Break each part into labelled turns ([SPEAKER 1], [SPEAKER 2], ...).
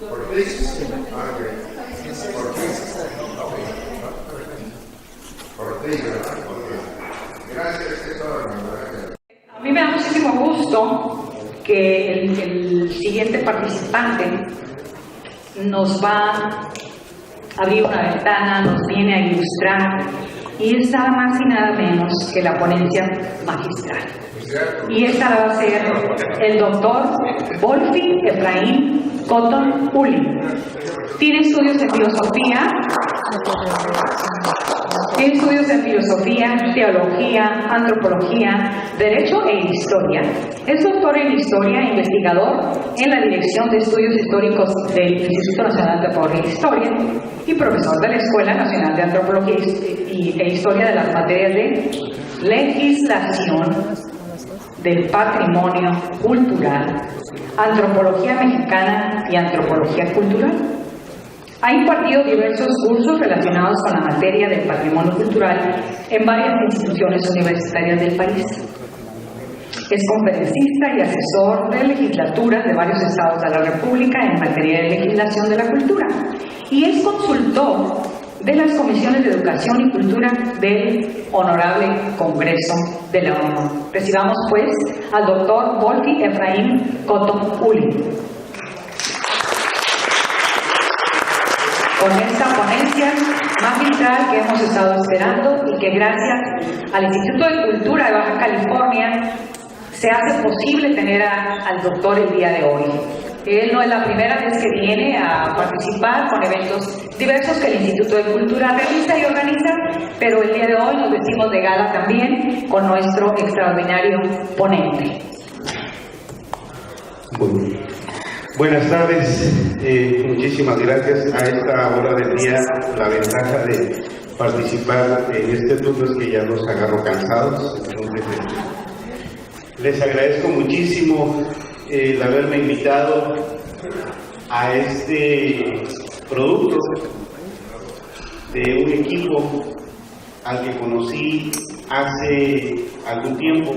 [SPEAKER 1] A mí me da muchísimo gusto que el siguiente participante nos va a abrir una ventana, nos viene a ilustrar, y es nada más y nada menos que la ponencia magistral. Y esta va a ser el doctor Wolfi Efraín Cotton Uli. Tiene estudios en filosofía, teología, antropología, derecho e historia. Es doctor en historia e investigador en la Dirección de Estudios Históricos del Instituto Nacional de Antropología e Historia y profesor de la Escuela Nacional de Antropología e Historia de las materias de legislación del patrimonio cultural, antropología mexicana y antropología cultural. Ha impartido diversos cursos relacionados con la materia del patrimonio cultural en varias instituciones universitarias del país. Es conferencista y asesor de legislaturas de varios estados de la República en materia de legislación de la cultura y es consultor de las comisiones de Educación y Cultura del Honorable Congreso de la ONU. Recibamos pues al doctor Wolfi Efraín Cotton Uli. Con esta ponencia magistral que hemos estado esperando y que gracias al Instituto de Cultura de Baja California se hace posible tener al doctor el día de hoy. Él no es la primera vez que viene a participar con eventos diversos que el Instituto de Cultura realiza y organiza, pero el día de hoy nos vestimos de gala también con nuestro extraordinario ponente.
[SPEAKER 2] Buenas tardes, muchísimas gracias. A esta hora del día la ventaja de participar en este turno es que ya los agarro cansados, entonces les agradezco muchísimo el haberme invitado a este producto de un equipo al que conocí hace algún tiempo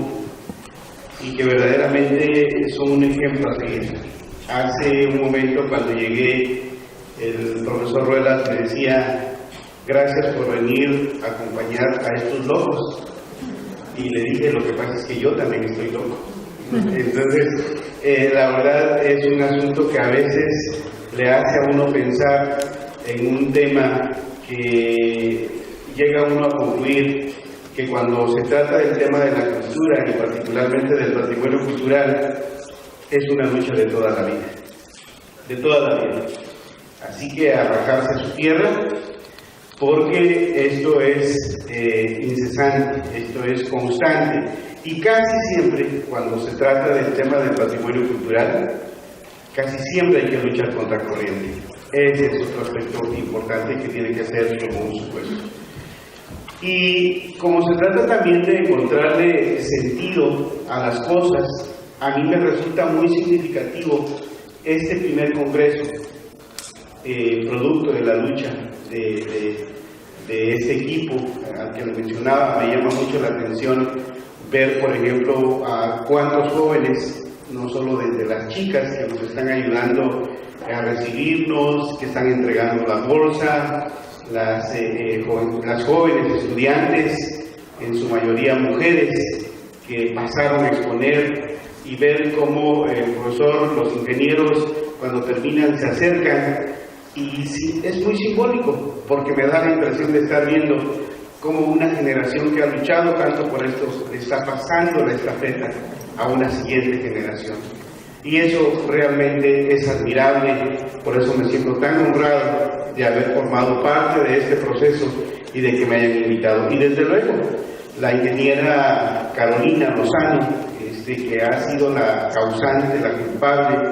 [SPEAKER 2] y que verdaderamente son un ejemplo a seguir. Hace un momento cuando llegué, el profesor Ruelas me decía: gracias por venir a acompañar a estos locos. Y le dije: lo que pasa es que yo también estoy loco. Entonces, la verdad es un asunto que a veces le hace a uno pensar en un tema que llega uno a concluir que cuando se trata del tema de la cultura y particularmente del patrimonio cultural, es una lucha de toda la vida, Así que a rajarse su tierra, porque esto es incesante, esto es constante, y casi siempre, cuando se trata del tema del patrimonio cultural, casi siempre hay que luchar contra corriente. Ese es otro aspecto importante que tiene que ser como un supuesto. Y como se trata también de encontrarle sentido a las cosas, a mí me resulta muy significativo este primer congreso, producto de la lucha de este equipo al que lo mencionaba. Me llama mucho la atención ver, por ejemplo, a cuántos jóvenes, no solo desde las chicas que nos están ayudando a recibirnos, que están entregando la bolsa, las jóvenes estudiantes, en su mayoría mujeres, que pasaron a exponer, y ver cómo el profesor, los ingenieros, cuando terminan se acercan, y sí, es muy simbólico, porque me da la impresión de estar viendo cómo una generación que ha luchado tanto por esto está pasando la estafeta a una siguiente generación. Y eso realmente es admirable, por eso me siento tan honrado de haber formado parte de este proceso y de que me hayan invitado. Y desde luego, la ingeniera Carolina Lozano, que ha sido la causante, la culpable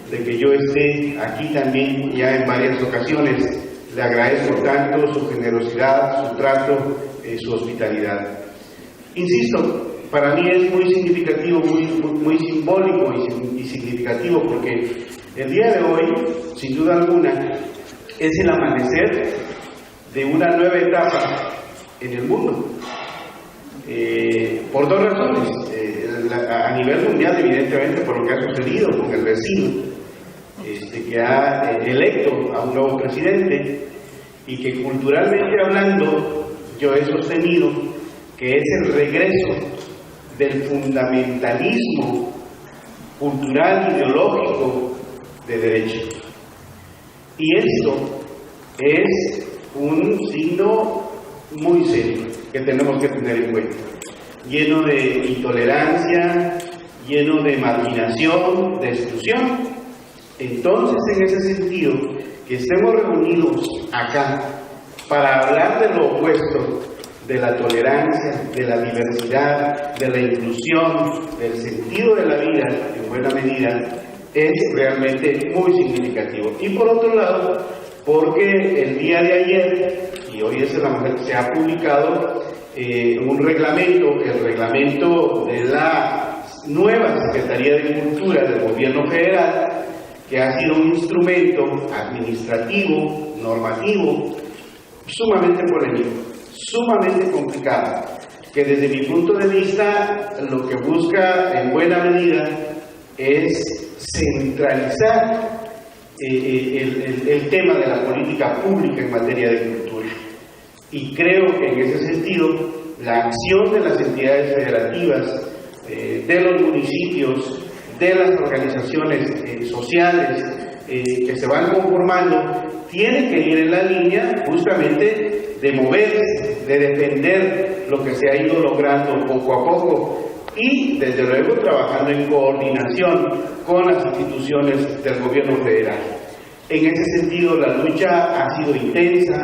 [SPEAKER 2] de que yo esté aquí también ya en varias ocasiones. Le agradezco tanto su generosidad, su trato, su hospitalidad. Insisto, para mí es muy significativo, muy simbólico y significativo, porque el día de hoy, sin duda alguna, es el amanecer de una nueva etapa en el mundo. Por dos razones. A nivel mundial, evidentemente, por lo que ha sucedido con el vecino, que ha electo a un nuevo presidente y que culturalmente hablando yo he sostenido que es el regreso del fundamentalismo cultural ideológico de derecha. Y esto es un signo muy serio que tenemos que tener en cuenta, lleno de intolerancia, lleno de marginación, de exclusión. Entonces, en ese sentido, que estemos reunidos acá para hablar de lo opuesto, de la tolerancia, de la diversidad, de la inclusión, del sentido de la vida, en buena medida, es realmente muy significativo. Y por otro lado, porque el día de ayer, y hoy es se ha publicado un reglamento, el reglamento de la nueva Secretaría de Cultura del Gobierno Federal, que ha sido un instrumento administrativo, normativo, sumamente polémico, sumamente complicado, que desde mi punto de vista lo que busca en buena medida es centralizar el tema de la política pública en materia de cultura. Y creo que en ese sentido la acción de las entidades federativas, de los municipios, de las organizaciones sociales que se van conformando, tiene que ir en la línea justamente de moverse, de defender lo que se ha ido logrando poco a poco y desde luego trabajando en coordinación con las instituciones del gobierno federal. En ese sentido la lucha ha sido intensa.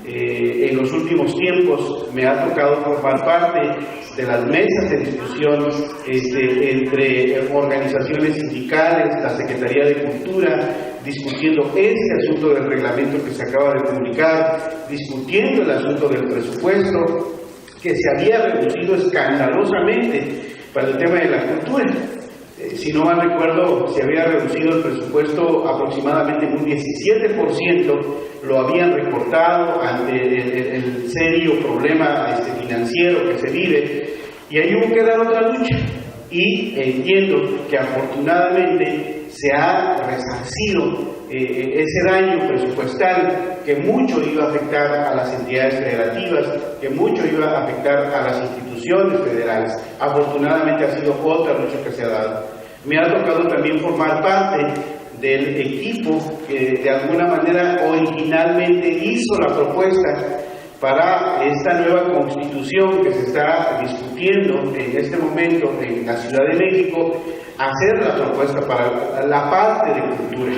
[SPEAKER 2] En los últimos tiempos me ha tocado formar parte de las mesas de discusión entre organizaciones sindicales, la Secretaría de Cultura, discutiendo este asunto del reglamento que se acaba de publicar, discutiendo el asunto del presupuesto, que se había reducido escandalosamente para el tema de la cultura. Si no mal recuerdo, se había reducido el presupuesto aproximadamente un 17%, lo habían recortado ante el serio problema financiero que se vive, y ahí hubo que dar otra lucha. Y entiendo que afortunadamente se ha resarcido ese daño presupuestal que mucho iba a afectar a las entidades federativas, que mucho iba a afectar a las instituciones federales. Afortunadamente ha sido otra lucha que se ha dado. Me ha tocado también formar parte del equipo que de alguna manera originalmente hizo la propuesta para esta nueva constitución que se está discutiendo en este momento en la Ciudad de México, hacer la propuesta para la parte de cultura.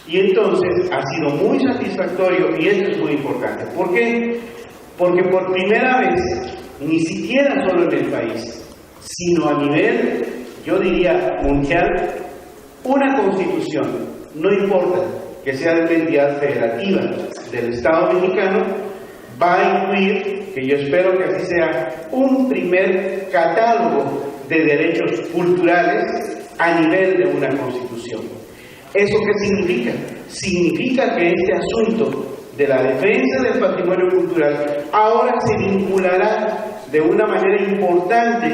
[SPEAKER 2] Y entonces ha sido muy satisfactorio, y esto es muy importante. ¿Por qué? Porque por primera vez, ni siquiera solo en el país, sino a nivel, yo diría, mundial, una constitución, no importa que sea de una entidad federativa del Estado mexicano, va a incluir, que yo espero que así sea, un primer catálogo de derechos culturales a nivel de una constitución. ¿Eso qué significa? Significa que este asunto de la defensa del patrimonio cultural ahora se vinculará de una manera importante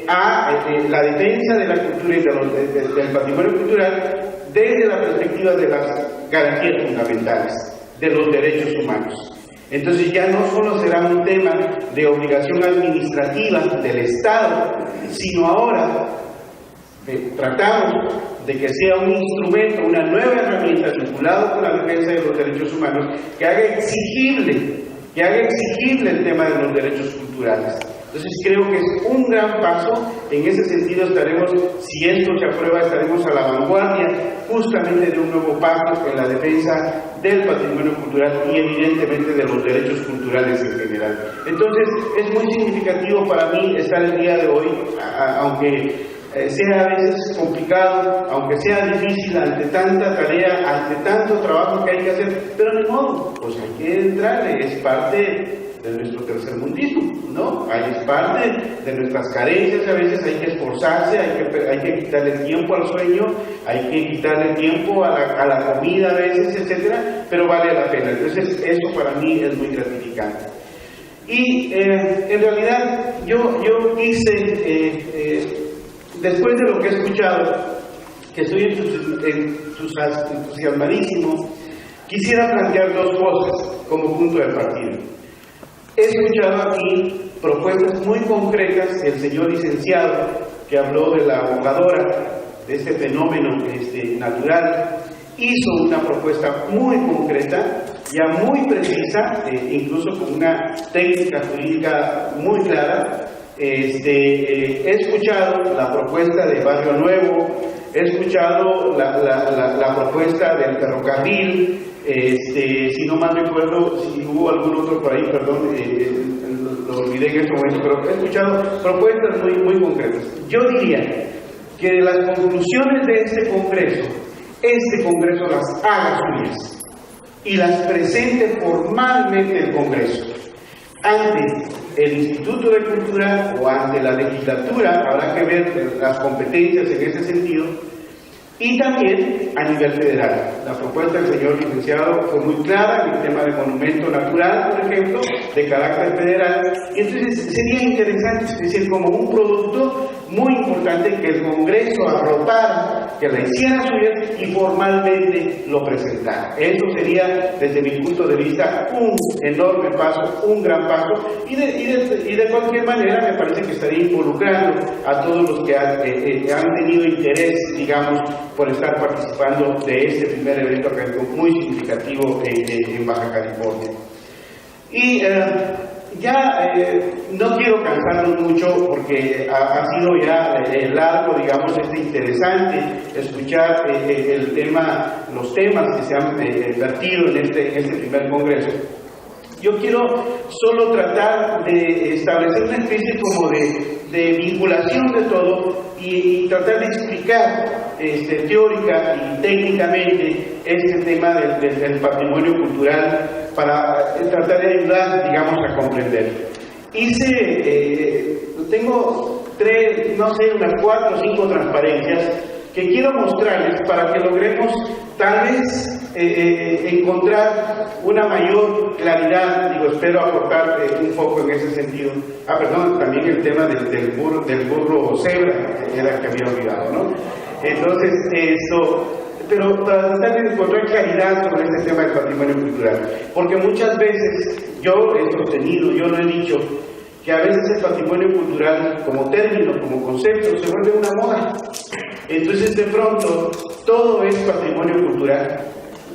[SPEAKER 2] a la defensa de la cultura y del patrimonio cultural desde la perspectiva de las garantías fundamentales de los derechos humanos. Entonces ya no solo será un tema de obligación administrativa del Estado, sino ahora tratamos de que sea un instrumento, una nueva herramienta vinculada con la defensa de los derechos humanos que haga exigible el tema de los derechos culturales. Entonces creo que es un gran paso. En ese sentido estaremos, si esto se aprueba, estaremos a la vanguardia justamente de un nuevo pacto en la defensa del patrimonio cultural y evidentemente de los derechos culturales en general. Entonces es muy significativo para mí estar el día de hoy, aunque sea a veces complicado, aunque sea difícil ante tanta tarea, ante tanto trabajo que hay que hacer, pero de modo, pues hay que entrarle, es parte de nuestro tercermundismo, ¿no? Es parte de nuestras carencias, a veces hay que esforzarse, hay que quitarle tiempo al sueño, hay que quitarle tiempo a la comida a veces, etcétera, pero vale la pena. Entonces eso para mí es muy gratificante. Y en realidad yo quise, después de lo que he escuchado, que estoy entusiasmadísimo, quisiera plantear dos cosas como punto de partida. He escuchado aquí propuestas muy concretas del señor licenciado que habló de la ahorradora, de este fenómeno natural. Hizo una propuesta muy concreta, ya muy precisa, incluso con una técnica jurídica muy clara. He escuchado la propuesta de Barrio Nuevo, he escuchado la propuesta del ferrocarril, si no mal recuerdo, si hubo algún otro por ahí, perdón, lo olvidé en este momento, pero he escuchado propuestas muy concretas. Yo diría que de las conclusiones de este Congreso las haga suyas y las presente formalmente el Congreso ante el Instituto de Cultura o ante la legislatura. Habrá que ver las competencias en ese sentido, y también a nivel federal. La propuesta del señor licenciado fue muy clara en el tema del monumento natural, por ejemplo, de carácter federal, y entonces sería interesante, es decir, como un producto muy importante que el Congreso arropara, que la hiciera suya y formalmente lo presentara. Eso sería, desde mi punto de vista, un enorme paso, un gran paso, y de cualquier manera me parece que estaría involucrando a todos los que han tenido interés, digamos, por estar participando de este primer evento académico muy significativo en Baja California. Y no quiero cansarlos mucho porque ha sido ya largo, digamos, interesante escuchar los temas que se han vertido en este primer congreso. Yo quiero solo tratar de establecer una especie como de vinculación de todo y tratar de explicar teórica y técnicamente este tema del patrimonio cultural para tratar de ayudar, digamos, a comprender. Tengo unas 4 o 5 transparencias que quiero mostrarles para que logremos tal vez encontrar una mayor claridad. Espero aportar un poco en ese sentido. También el tema del burro cebra, era que había olvidado, ¿no? Entonces, pero para tratar de encontrar claridad sobre este tema del patrimonio cultural, porque muchas veces yo he sostenido, yo lo he dicho, que a veces el patrimonio cultural como término, como concepto, se vuelve una moda. Entonces de pronto todo es patrimonio cultural.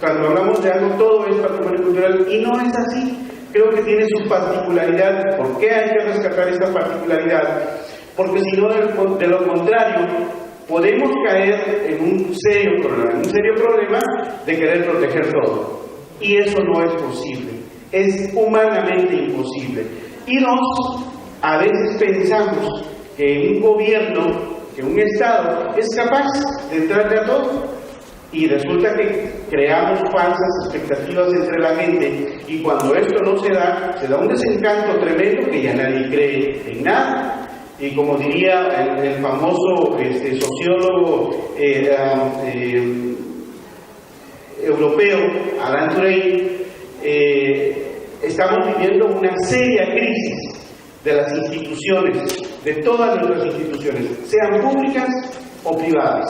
[SPEAKER 2] Cuando hablamos de algo, todo es patrimonio cultural, y no es así. Creo que tiene su particularidad. ¿Por qué hay que rescatar esta particularidad? Porque si no, de lo contrario, podemos caer en un serio problema de querer proteger todo. Y eso no es posible. Es humanamente imposible. Y a veces pensamos que un gobierno, que un Estado es capaz de entrarle a todo, y resulta que creamos falsas expectativas entre la gente, y cuando esto no se da un desencanto tremendo que ya nadie cree en nada. Y como diría el famoso sociólogo europeo Alain Touraine, estamos viviendo una seria crisis de las instituciones, de todas nuestras instituciones, sean públicas o privadas.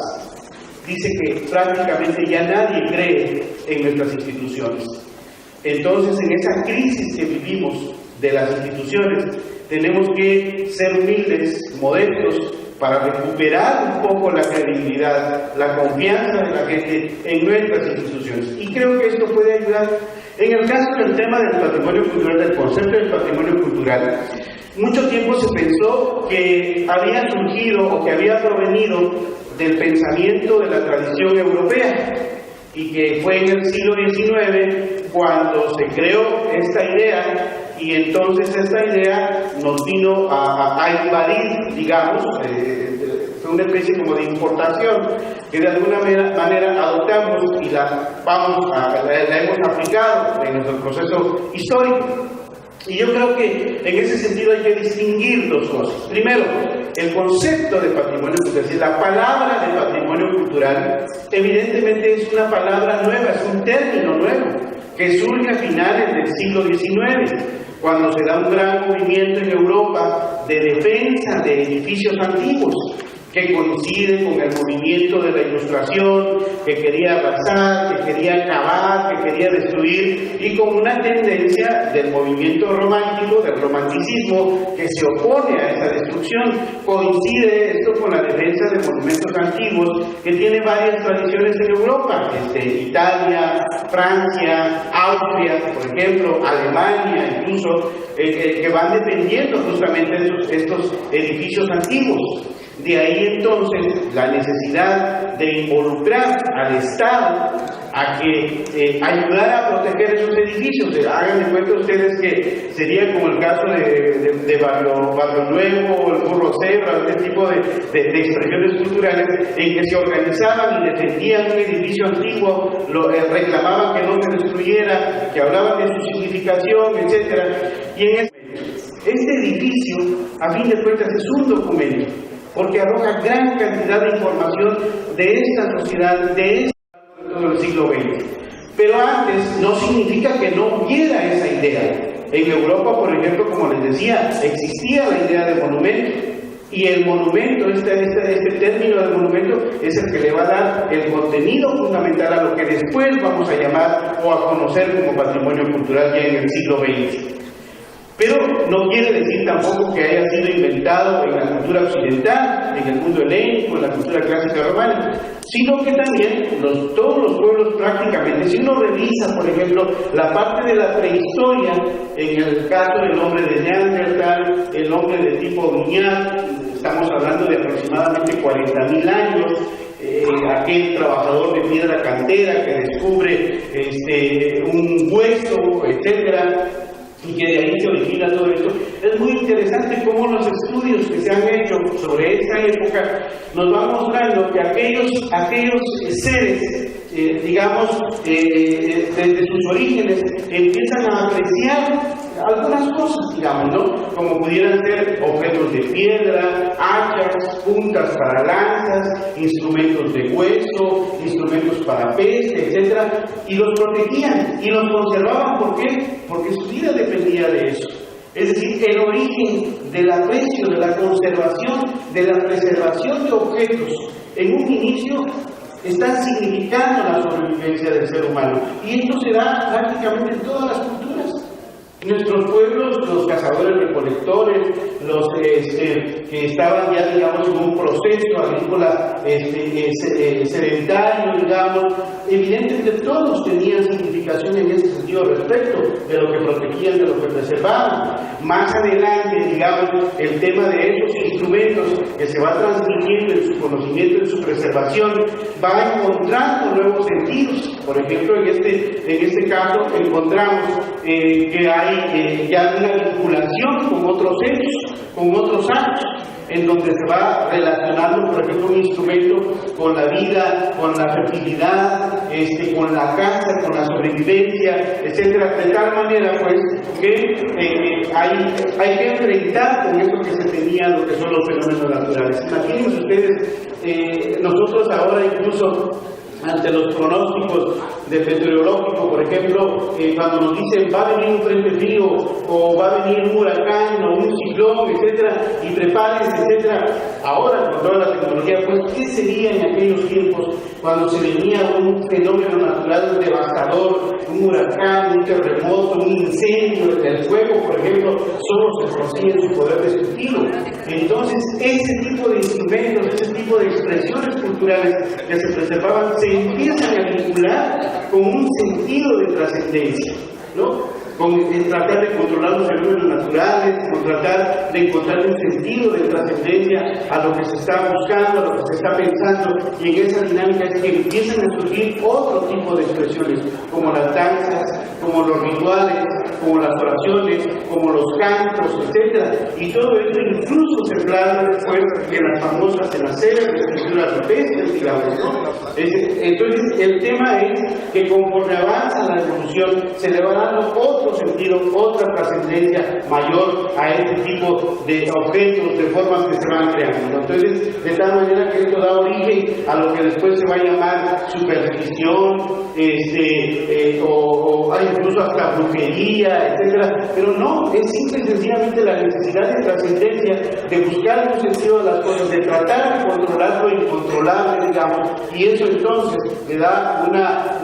[SPEAKER 2] Dice que prácticamente ya nadie cree en nuestras instituciones. Entonces, en esa crisis que vivimos de las instituciones, tenemos que ser humildes, modestos, para recuperar un poco la credibilidad, la confianza de la gente en nuestras instituciones. Y creo que esto puede ayudar. En el caso del tema del patrimonio cultural, del concepto del patrimonio cultural, mucho tiempo se pensó que había surgido o que había provenido del pensamiento de la tradición europea, y que fue en el siglo XIX cuando se creó esta idea, y entonces esta idea nos vino a invadir, digamos, fue una especie como de importación que de alguna manera adoptamos y la hemos aplicado en nuestro proceso histórico. Y yo creo que en ese sentido hay que distinguir dos cosas. Primero, el concepto de patrimonio cultural, es decir, la palabra de patrimonio cultural, evidentemente es una palabra nueva, es un término nuevo, que surge a finales del siglo XIX, cuando se da un gran movimiento en Europa de defensa de edificios antiguos. que coincide con el movimiento de la Ilustración, que quería arrasar, que quería acabar, que quería destruir, y con una tendencia del movimiento romántico, del romanticismo, que se opone a esa destrucción. Coincide esto con la defensa de monumentos antiguos, que tiene varias tradiciones en Europa, Italia, Francia, Austria, por ejemplo, Alemania, incluso, que van defendiendo justamente estos edificios antiguos. De ahí entonces la necesidad de involucrar al Estado a que ayudara a proteger esos edificios. Hagan de cuenta ustedes que sería como el caso de Barrio Nuevo, el Burro Cebra, este tipo de expresiones culturales en que se organizaban y defendían un edificio antiguo, reclamaban que no se destruyera, que hablaban de su significación, etc. Y en este edificio, a fin de cuentas, es un documento, porque arroja gran cantidad de información de esta sociedad, de todo el siglo XX. Pero antes no significa que no hubiera esa idea. En Europa, por ejemplo, como les decía, existía la idea de monumento. Y el monumento, este término de monumento, es el que le va a dar el contenido fundamental a lo que después vamos a llamar o a conocer como patrimonio cultural ya en el siglo XX. Pero no quiere decir tampoco que haya sido inventado en la cultura occidental, en el mundo helénico, en la cultura clásica romana, sino que también todos los pueblos prácticamente, si uno revisa, por ejemplo, la parte de la prehistoria, en el caso del hombre de Neandertal, el hombre de tipo Guiñac, estamos hablando de aproximadamente 40.000 años, aquel trabajador de piedra cantera que descubre un hueso, etcétera, y que de ahí se origina todo esto. Es muy interesante cómo los estudios que se han hecho sobre esta época nos van mostrando que aquellos seres, digamos, desde sus orígenes, empiezan a apreciar algunas cosas, digamos, ¿no? Como pudieran ser objetos de piedra, hachas, puntas para lanzas, instrumentos de hueso, instrumentos para peste, etc. Y los protegían y los conservaban. ¿Por qué? Porque su vida dependía de eso. Es decir, el origen del aprecio, de la conservación, de la preservación de objetos, en un inicio están significando la sobrevivencia del ser humano. Y esto se da prácticamente en todas las culturas. Nuestros pueblos, los cazadores-recolectores, los que estaban ya, digamos, en un proceso agrícola sedentario, digamos, evidentemente todos tenían significación en ese sentido respecto de lo que protegían, de lo que preservaban. Más adelante, digamos, el tema de esos instrumentos que se va transmitiendo en su conocimiento, en su preservación, va encontrando nuevos sentidos. Por ejemplo, en este caso encontramos que hay ya una vinculación con otros hechos, con otros actos, en donde se va relacionando, por ejemplo, un instrumento con la vida, con la fertilidad, con la caza, con la sobrevivencia, etcétera, de tal manera, pues, que hay que enfrentar con esto que se tenía lo que son los fenómenos naturales. Imagínense ustedes, nosotros ahora incluso ante los pronósticos del meteorológico, por ejemplo, cuando nos dicen va a venir un frente frío o va a venir un huracán o un ciclón, etcétera, y prepárense, etcétera. Ahora, con toda la tecnología, pues, ¿qué sería en aquellos tiempos cuando se venía un fenómeno natural devastador, un huracán, un terremoto, un incendio? El fuego, por ejemplo, solo se conocía en su poder destructivo. Entonces, ese tipo de instrumentos, ese tipo de expresiones culturales que se preservaban, se empiezan a vincular con un sentido de trascendencia, ¿no? Con tratar de controlar los fenómenos naturales, con tratar de encontrar un sentido de trascendencia a lo que se está buscando, a lo que se está pensando, y en esa dinámica es que empiezan a surgir otro tipo de expresiones, como las danzas, como los rituales, como las oraciones, como los cantos, etc. Y todo esto incluso se plasma después en las famosas, en las célebres escrituras rupestres, digamos, ¿no? Entonces, el tema es que conforme avanza la evolución, se le va dando otro sentido, otra trascendencia mayor a este tipo de objetos, de formas que se van creando. Entonces, de tal manera que esto da origen a lo que después se va a llamar superstición, o hay incluso hasta brujería, etcétera, pero no, es simple y sencillamente la necesidad de trascendencia, de buscar un sentido de las cosas, de tratar de controlar lo incontrolable, digamos, y eso entonces le da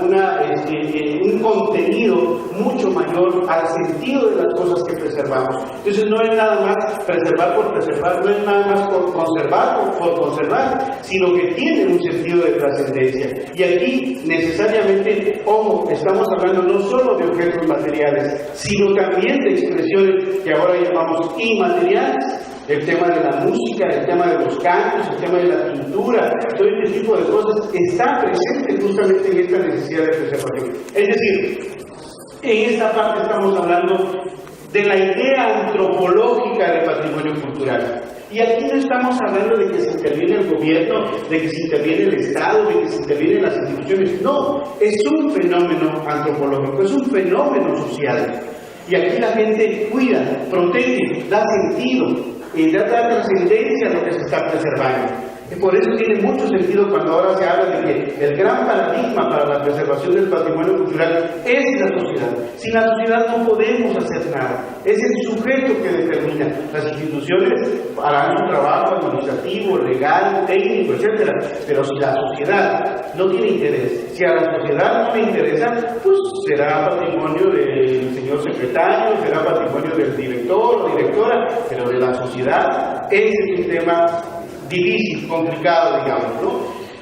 [SPEAKER 2] un contenido mucho mayor al sentido de las cosas que preservamos. Entonces no es nada más preservar por preservar, no es nada más por conservar por conservar, sino que tiene un sentido de trascendencia. Y aquí necesariamente, ojo, estamos hablando no solo de objetos materiales, sino también de expresiones que ahora llamamos inmateriales. El tema de la música, el tema de los cantos, el tema de la pintura, todo este tipo de cosas está presente justamente en esta necesidad de preservación. Es decir, en esta parte estamos hablando de la idea antropológica del patrimonio cultural. Y aquí no estamos hablando de que se interviene el gobierno, de que se interviene el Estado, de que se intervienen las instituciones. No, es un fenómeno antropológico, es un fenómeno social. Y aquí la gente cuida, protege, da sentido, da trascendencia a lo que se está preservando. Y por eso tiene mucho sentido cuando ahora se habla de que el gran paradigma para la preservación del patrimonio cultural es la sociedad. Sin la sociedad no podemos hacer nada. Es el sujeto que determina. Las instituciones harán un trabajo administrativo, legal, técnico, etcétera. Pero si la sociedad no tiene interés, si a la sociedad no le interesa, pues será patrimonio del señor secretario, será patrimonio del director o directora, pero de la sociedad ese es un tema difícil, complicado, digamos, ¿no?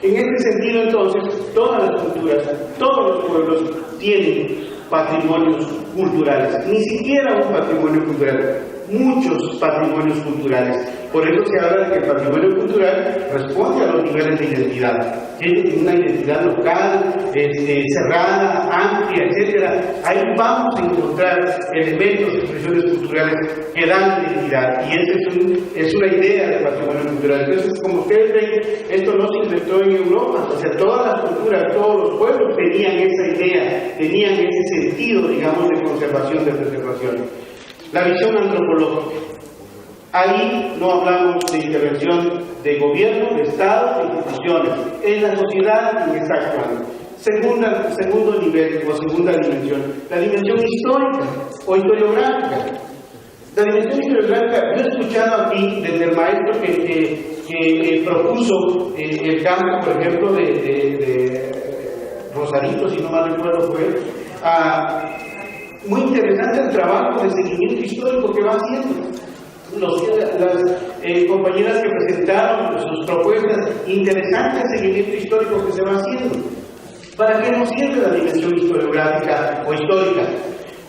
[SPEAKER 2] En este sentido, entonces, todas las culturas, todos los pueblos tienen patrimonios culturales, ni siquiera un patrimonio cultural, muchos patrimonios culturales. Por eso se habla de que el patrimonio cultural responde a los niveles de identidad. Tiene una identidad local, cerrada, amplia, etcétera. Ahí vamos a encontrar elementos, expresiones culturales que dan identidad. Y esa es una idea de patrimonio cultural. Entonces, como ustedes ven, esto no se inventó en Europa. O sea, todas las culturas, todos los pueblos tenían esa idea, tenían ese sentido, digamos, de conservación, de preservación. La visión antropológica. Ahí no hablamos de intervención de gobierno, de Estado, de instituciones, en la sociedad en que está actuando. Segundo nivel o segunda dimensión, la dimensión histórica o historiográfica. La dimensión historiográfica, yo he escuchado aquí desde el maestro que propuso el cambio, por ejemplo, de Rosarito, si no mal recuerdo fue, muy interesante el trabajo de seguimiento histórico que va haciendo. Las compañeras que presentaron sus propuestas, interesante el seguimiento histórico que se va haciendo. ¿Para qué nos sirve la dimensión historiográfica o histórica?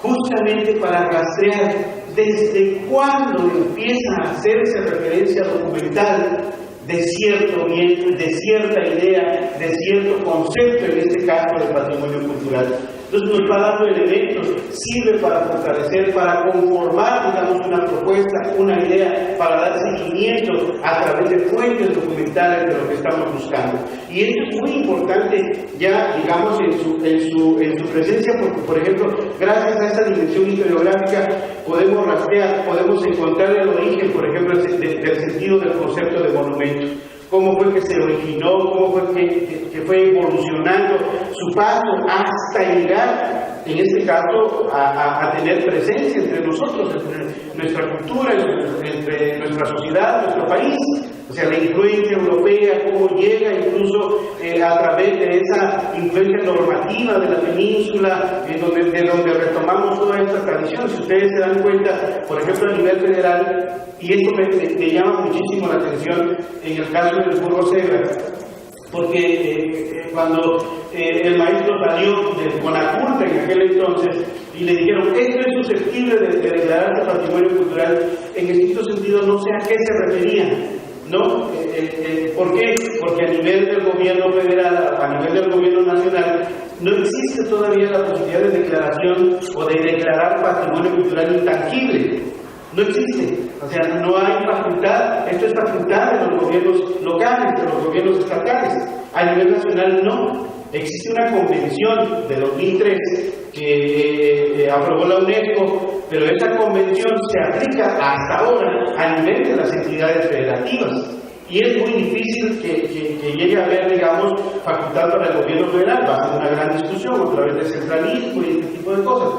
[SPEAKER 2] Justamente para rastrear desde cuándo empieza a hacerse referencia documental de cierto bien, de cierta idea, de cierto concepto, en este caso del patrimonio cultural. Entonces nos va dando elementos, sirve para fortalecer, para conformar, digamos, una propuesta, una idea, para dar seguimiento a través de fuentes documentales de lo que estamos buscando. Y esto es muy importante ya, digamos, en su presencia, porque, por ejemplo, gracias a esta dimensión historiográfica podemos rastrear, podemos encontrar el origen, por ejemplo, del sentido del concepto de monumento. Cómo fue que se originó, cómo fue que fue evolucionando su paso hasta llegar, en este caso, a tener presencia entre nosotros, entre nuestra cultura, entre nuestra sociedad, nuestro país. O sea, la influencia europea, cómo llega incluso a través de esa influencia normativa de la península, de donde retomamos toda esta tradición. Si ustedes se dan cuenta, por ejemplo, a nivel federal, y esto me llama muchísimo la atención en el caso del Burgo Segre, porque cuando el maestro salió de Conacurta en aquel entonces y le dijeron, esto es susceptible de declararse patrimonio cultural, en estricto sentido no sé a qué se refería, ¿no? ¿Por qué? Porque a nivel del gobierno federal, a nivel del gobierno nacional, no existe todavía la posibilidad de declaración o de declarar patrimonio cultural intangible. No existe, o sea, no hay facultad, esto es facultad de los gobiernos locales, de los gobiernos estatales. A nivel nacional no. Existe una convención de 2003 que aprobó la UNESCO, pero esa convención se aplica hasta ahora a nivel de las entidades federativas. y es muy difícil que llegue a haber, digamos, facultad para el gobierno federal. Va a ser una gran discusión a través del centralismo y este tipo de cosas.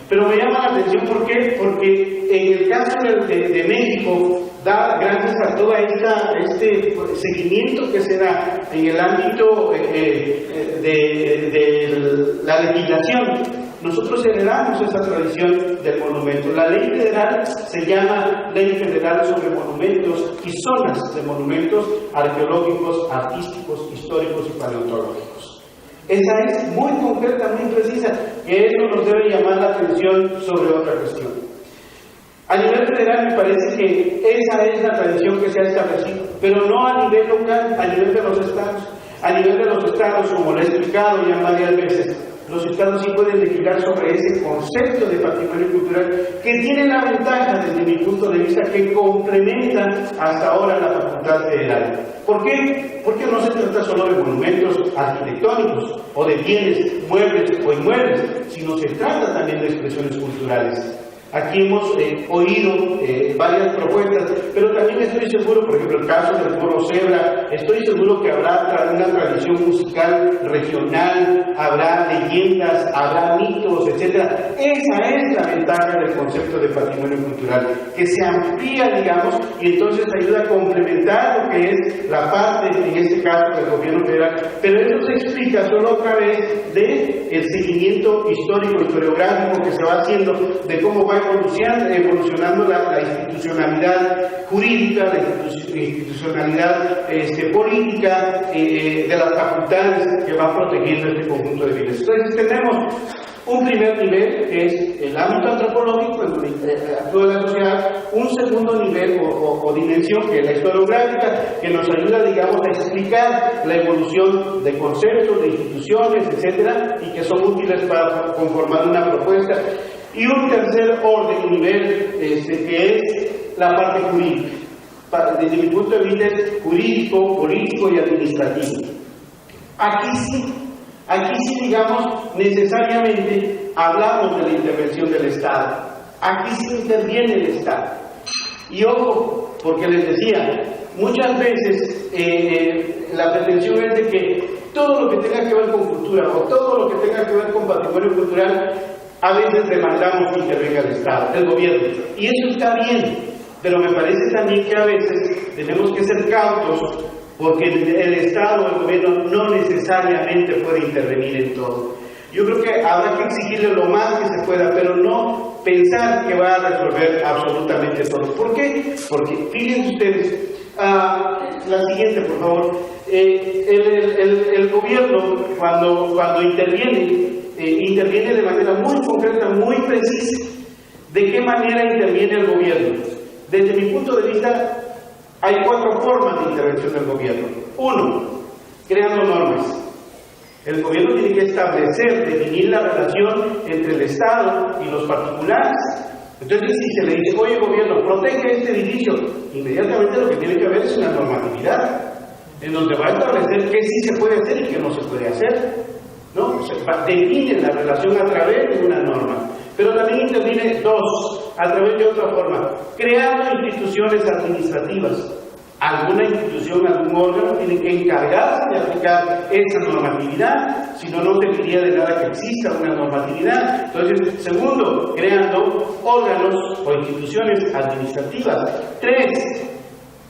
[SPEAKER 2] Pero me llama la atención, ¿por qué? Porque en el caso de México, gracias a todo este seguimiento que se da en el ámbito de la legislación, nosotros heredamos esa tradición del monumento. La ley federal se llama Ley Federal sobre Monumentos y Zonas de Monumentos Arqueológicos, Artísticos, Históricos y Paleontológicos. Esa es muy concreta, muy precisa, que eso nos debe llamar la atención sobre otra cuestión. A nivel federal me parece que esa es la tradición que se ha establecido, pero no a nivel local, a nivel de los estados. A nivel de los estados, como lo he explicado ya varias veces, los estados sí pueden legislar sobre ese concepto de patrimonio cultural, que tiene la ventaja, desde mi punto de vista, que complementa hasta ahora la facultad federal. ¿Por qué? Porque no se trata solo de monumentos arquitectónicos o de bienes, muebles o inmuebles, sino se trata también de expresiones culturales. Aquí hemos oído varias propuestas, pero también estoy seguro, por ejemplo, el caso del Foro Zebra, estoy seguro que habrá una tradición musical regional, habrá leyendas, habrá mitos, etc. Esa es la ventaja del concepto de patrimonio cultural, que se amplía, digamos, y entonces ayuda a complementar lo que es la parte, en este caso, del gobierno federal. Pero eso se explica solo a través del seguimiento histórico, historiográfico que se va haciendo, de cómo va evolucionando la institucionalidad jurídica, la institucionalidad política de las facultades que va protegiendo este conjunto de bienes. Entonces tenemos un primer nivel, que es el ámbito antropológico, en donde actúa la sociedad; un segundo nivel o dimensión, que es la historiográfica, que nos ayuda, digamos, a explicar la evolución de conceptos, de instituciones, etcétera, y que son útiles para conformar una propuesta; y un tercer orden, nivel, que es la parte jurídica. Desde mi punto de vista es jurídico, político y administrativo. Aquí sí, digamos, necesariamente hablamos de la intervención del Estado. Aquí sí interviene el Estado. Y ojo, porque les decía, muchas veces la pretensión es de que todo lo que tenga que ver con cultura o todo lo que tenga que ver con patrimonio cultural, a veces demandamos que intervenga el Estado, el gobierno. Y eso está bien, pero me parece también que a veces tenemos que ser cautos, porque el Estado o el gobierno no necesariamente puede intervenir en todo. Yo creo que habrá que exigirle lo más que se pueda, pero no pensar que va a resolver absolutamente todo. ¿Por qué? Porque, fíjense ustedes, la siguiente, por favor. El gobierno, cuando interviene de manera muy concreta, muy precisa. ¿De qué manera interviene el gobierno? Desde mi punto de vista, hay 4 formas de intervención del gobierno. 1, creando normas. El gobierno tiene que establecer, definir la relación entre el Estado y los particulares. Entonces, si se le dice, oye, gobierno, protege este edificio, inmediatamente lo que tiene que haber es una normatividad, en donde va a establecer qué sí se puede hacer y qué no se puede hacer, ¿no? Define la relación a través de una norma. Pero también interviene 2, a través de otra forma, creando instituciones administrativas. Alguna institución, algún órgano tiene que encargarse de aplicar esa normatividad, si no, no serviría de nada que exista una normatividad. Entonces, segundo, creando órganos o instituciones administrativas. 3,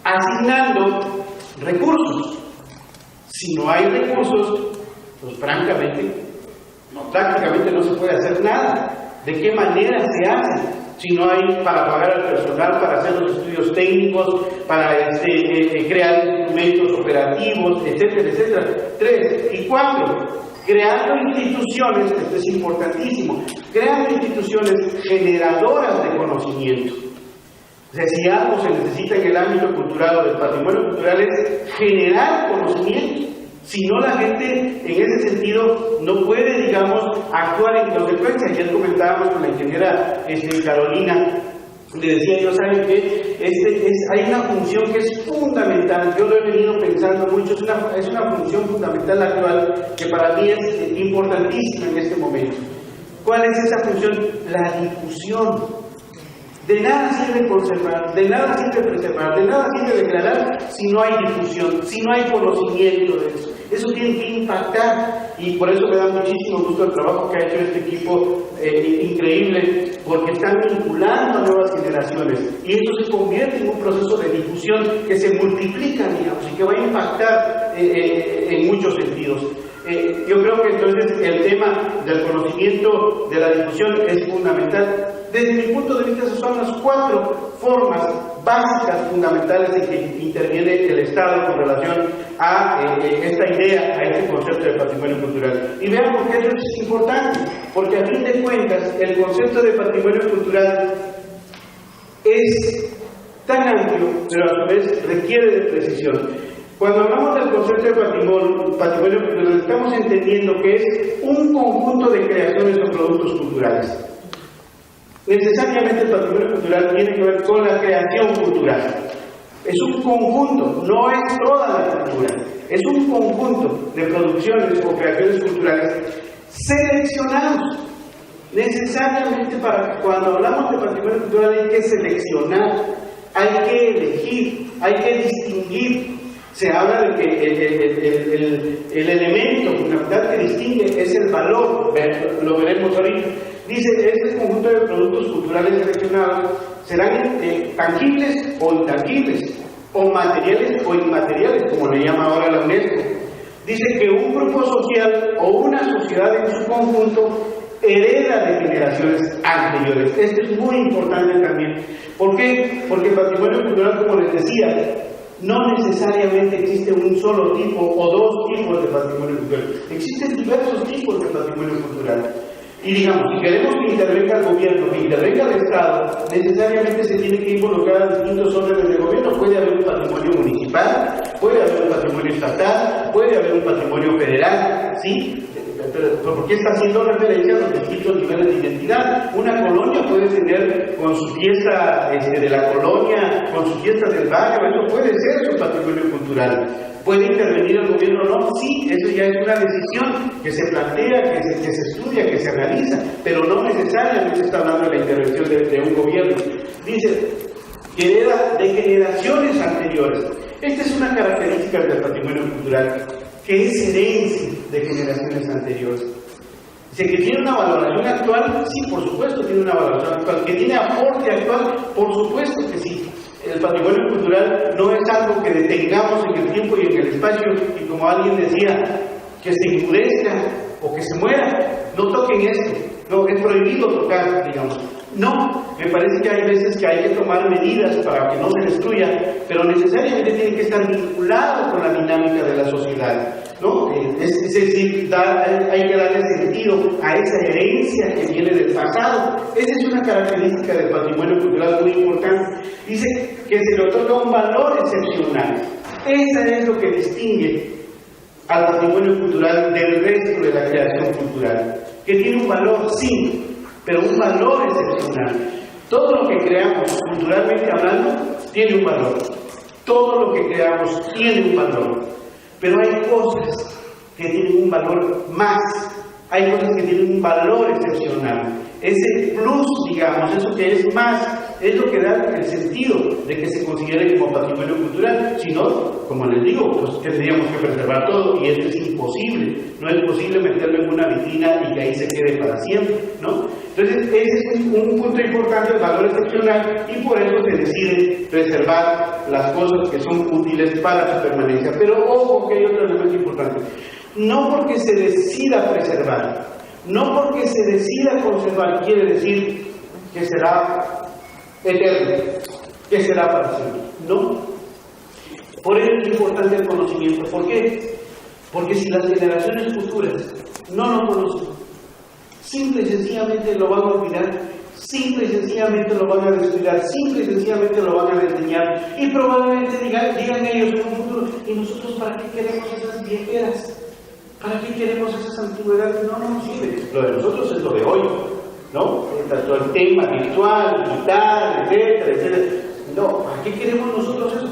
[SPEAKER 2] asignando recursos. Si no hay recursos, pues francamente, prácticamente no se puede hacer nada. ¿De qué manera se hace? Si no hay para pagar al personal, para hacer los estudios técnicos, para crear instrumentos operativos, etcétera, etcétera. 3 y 4, creando instituciones, esto es importantísimo, creando instituciones generadoras de conocimiento. O sea, si algo se necesita en el ámbito cultural o del patrimonio cultural es generar conocimiento. Si no, la gente en ese sentido no puede, digamos, actuar en consecuencia. Ayer comentábamos con la ingeniera Carolina, le decía yo, ¿saben qué? Hay una función que es fundamental, yo lo he venido pensando mucho, es una función fundamental actual que para mí es importantísima en este momento. ¿Cuál es esa función? La difusión. De nada sirve conservar, de nada sirve preservar, de nada sirve declarar si no hay difusión, si no hay conocimiento de eso. Eso tiene que impactar, y por eso me da muchísimo gusto el trabajo que ha hecho este equipo increíble, porque están vinculando a nuevas generaciones, y eso se convierte en un proceso de difusión que se multiplica, digamos, y que va a impactar en muchos sentidos. Yo creo que entonces el tema del conocimiento, de la difusión, es fundamental. Desde mi punto de vista, esas son las 4 formas básicas, fundamentales en que interviene el Estado con relación a esta idea, a este concepto de patrimonio cultural. Y vean por qué eso es importante, porque a fin de cuentas el concepto de patrimonio cultural es tan amplio, pero a su vez requiere de precisión. Cuando hablamos del concepto de patrimonio cultural, estamos entendiendo que es un conjunto de creaciones o productos culturales. Necesariamente el patrimonio cultural tiene que ver con la creación cultural. Es un conjunto, no es toda la cultura. Es un conjunto de producciones o creaciones culturales seleccionados. Necesariamente cuando hablamos de patrimonio cultural hay que seleccionar, hay que elegir, hay que distinguir. Se habla de que el elemento fundamental que distingue es el valor, lo veremos ahorita. Dice, este conjunto de productos culturales seleccionados serán tangibles o intangibles, o materiales o inmateriales, como le llama ahora la UNESCO. Dice que un grupo social o una sociedad en su conjunto hereda de generaciones anteriores. Esto es muy importante también. ¿Por qué? Porque el patrimonio cultural, como les decía, no necesariamente existe un solo tipo o 2 tipos de patrimonio cultural. Existen diversos tipos de patrimonio cultural. Y digamos, si queremos que intervenga el gobierno, que intervenga el Estado, necesariamente se tiene que involucrar a distintos órdenes de gobierno. Puede haber un patrimonio municipal, puede haber un patrimonio estatal, puede haber un patrimonio federal, ¿sí? Pero ¿por qué está haciendo referencia a los distintos niveles de identidad? Una colonia puede tener con su fiesta de la colonia, con su fiesta del barrio, eso puede ser su patrimonio cultural. ¿Puede intervenir el gobierno o no? Sí, eso ya es una decisión que se plantea, que se estudia, que se realiza, pero no necesariamente está hablando de la intervención de un gobierno. Dice, que era de generaciones anteriores. Esta es una característica del patrimonio cultural, que es herencia de generaciones anteriores. Dice que tiene una valoración actual, sí, por supuesto tiene una valoración actual. Que tiene aporte actual, por supuesto que sí. El patrimonio cultural no es algo que detengamos en el tiempo y en el espacio, y como alguien decía, que se endurezca o que se muera. No toquen esto, no, es prohibido tocar, digamos. No, me parece que hay veces que hay que tomar medidas para que no se destruya, pero necesariamente tiene que estar vinculado con la dinámica de la sociedad, ¿no? Es decir, hay que darle sentido a esa herencia que viene del pasado. Esa es una característica del patrimonio cultural muy importante. Dice que se le otorga un valor excepcional. Esa es lo que distingue al patrimonio cultural del resto de la creación cultural, que tiene un valor, sí, pero un valor excepcional. Todo lo que creamos culturalmente hablando tiene un valor. Todo lo que creamos tiene un valor. Pero hay cosas que tienen un valor más. Hay cosas que tienen un valor excepcional. Ese plus, digamos, eso que es más, es lo que da el sentido de que se considere como patrimonio cultural. Si no, como les digo, pues tendríamos que preservar todo, y esto es imposible. No es posible meterlo en una vitrina y que ahí se quede para siempre, ¿no? Entonces, ese es un punto importante, el valor excepcional, y por eso se decide preservar las cosas que son útiles para su permanencia. Pero ojo, que hay otro elemento importante. No porque se decida preservar, no porque se decida conservar, quiere decir que será eterno, que será para siempre. No. Por eso es importante el conocimiento. ¿Por qué? Porque si las generaciones futuras no lo conocen, simple y sencillamente lo van a olvidar, simple y sencillamente lo van a descuidar, simple y sencillamente lo van a desdeñar, y probablemente digan ellos en un futuro, ¿y nosotros para qué queremos esas viejeras? ¿Para qué queremos esas antigüedades? No nos sirve. Lo de nosotros es lo de hoy, ¿no? Tanto el tema virtual, digital, etcétera, etcétera. No, ¿para qué queremos nosotros eso?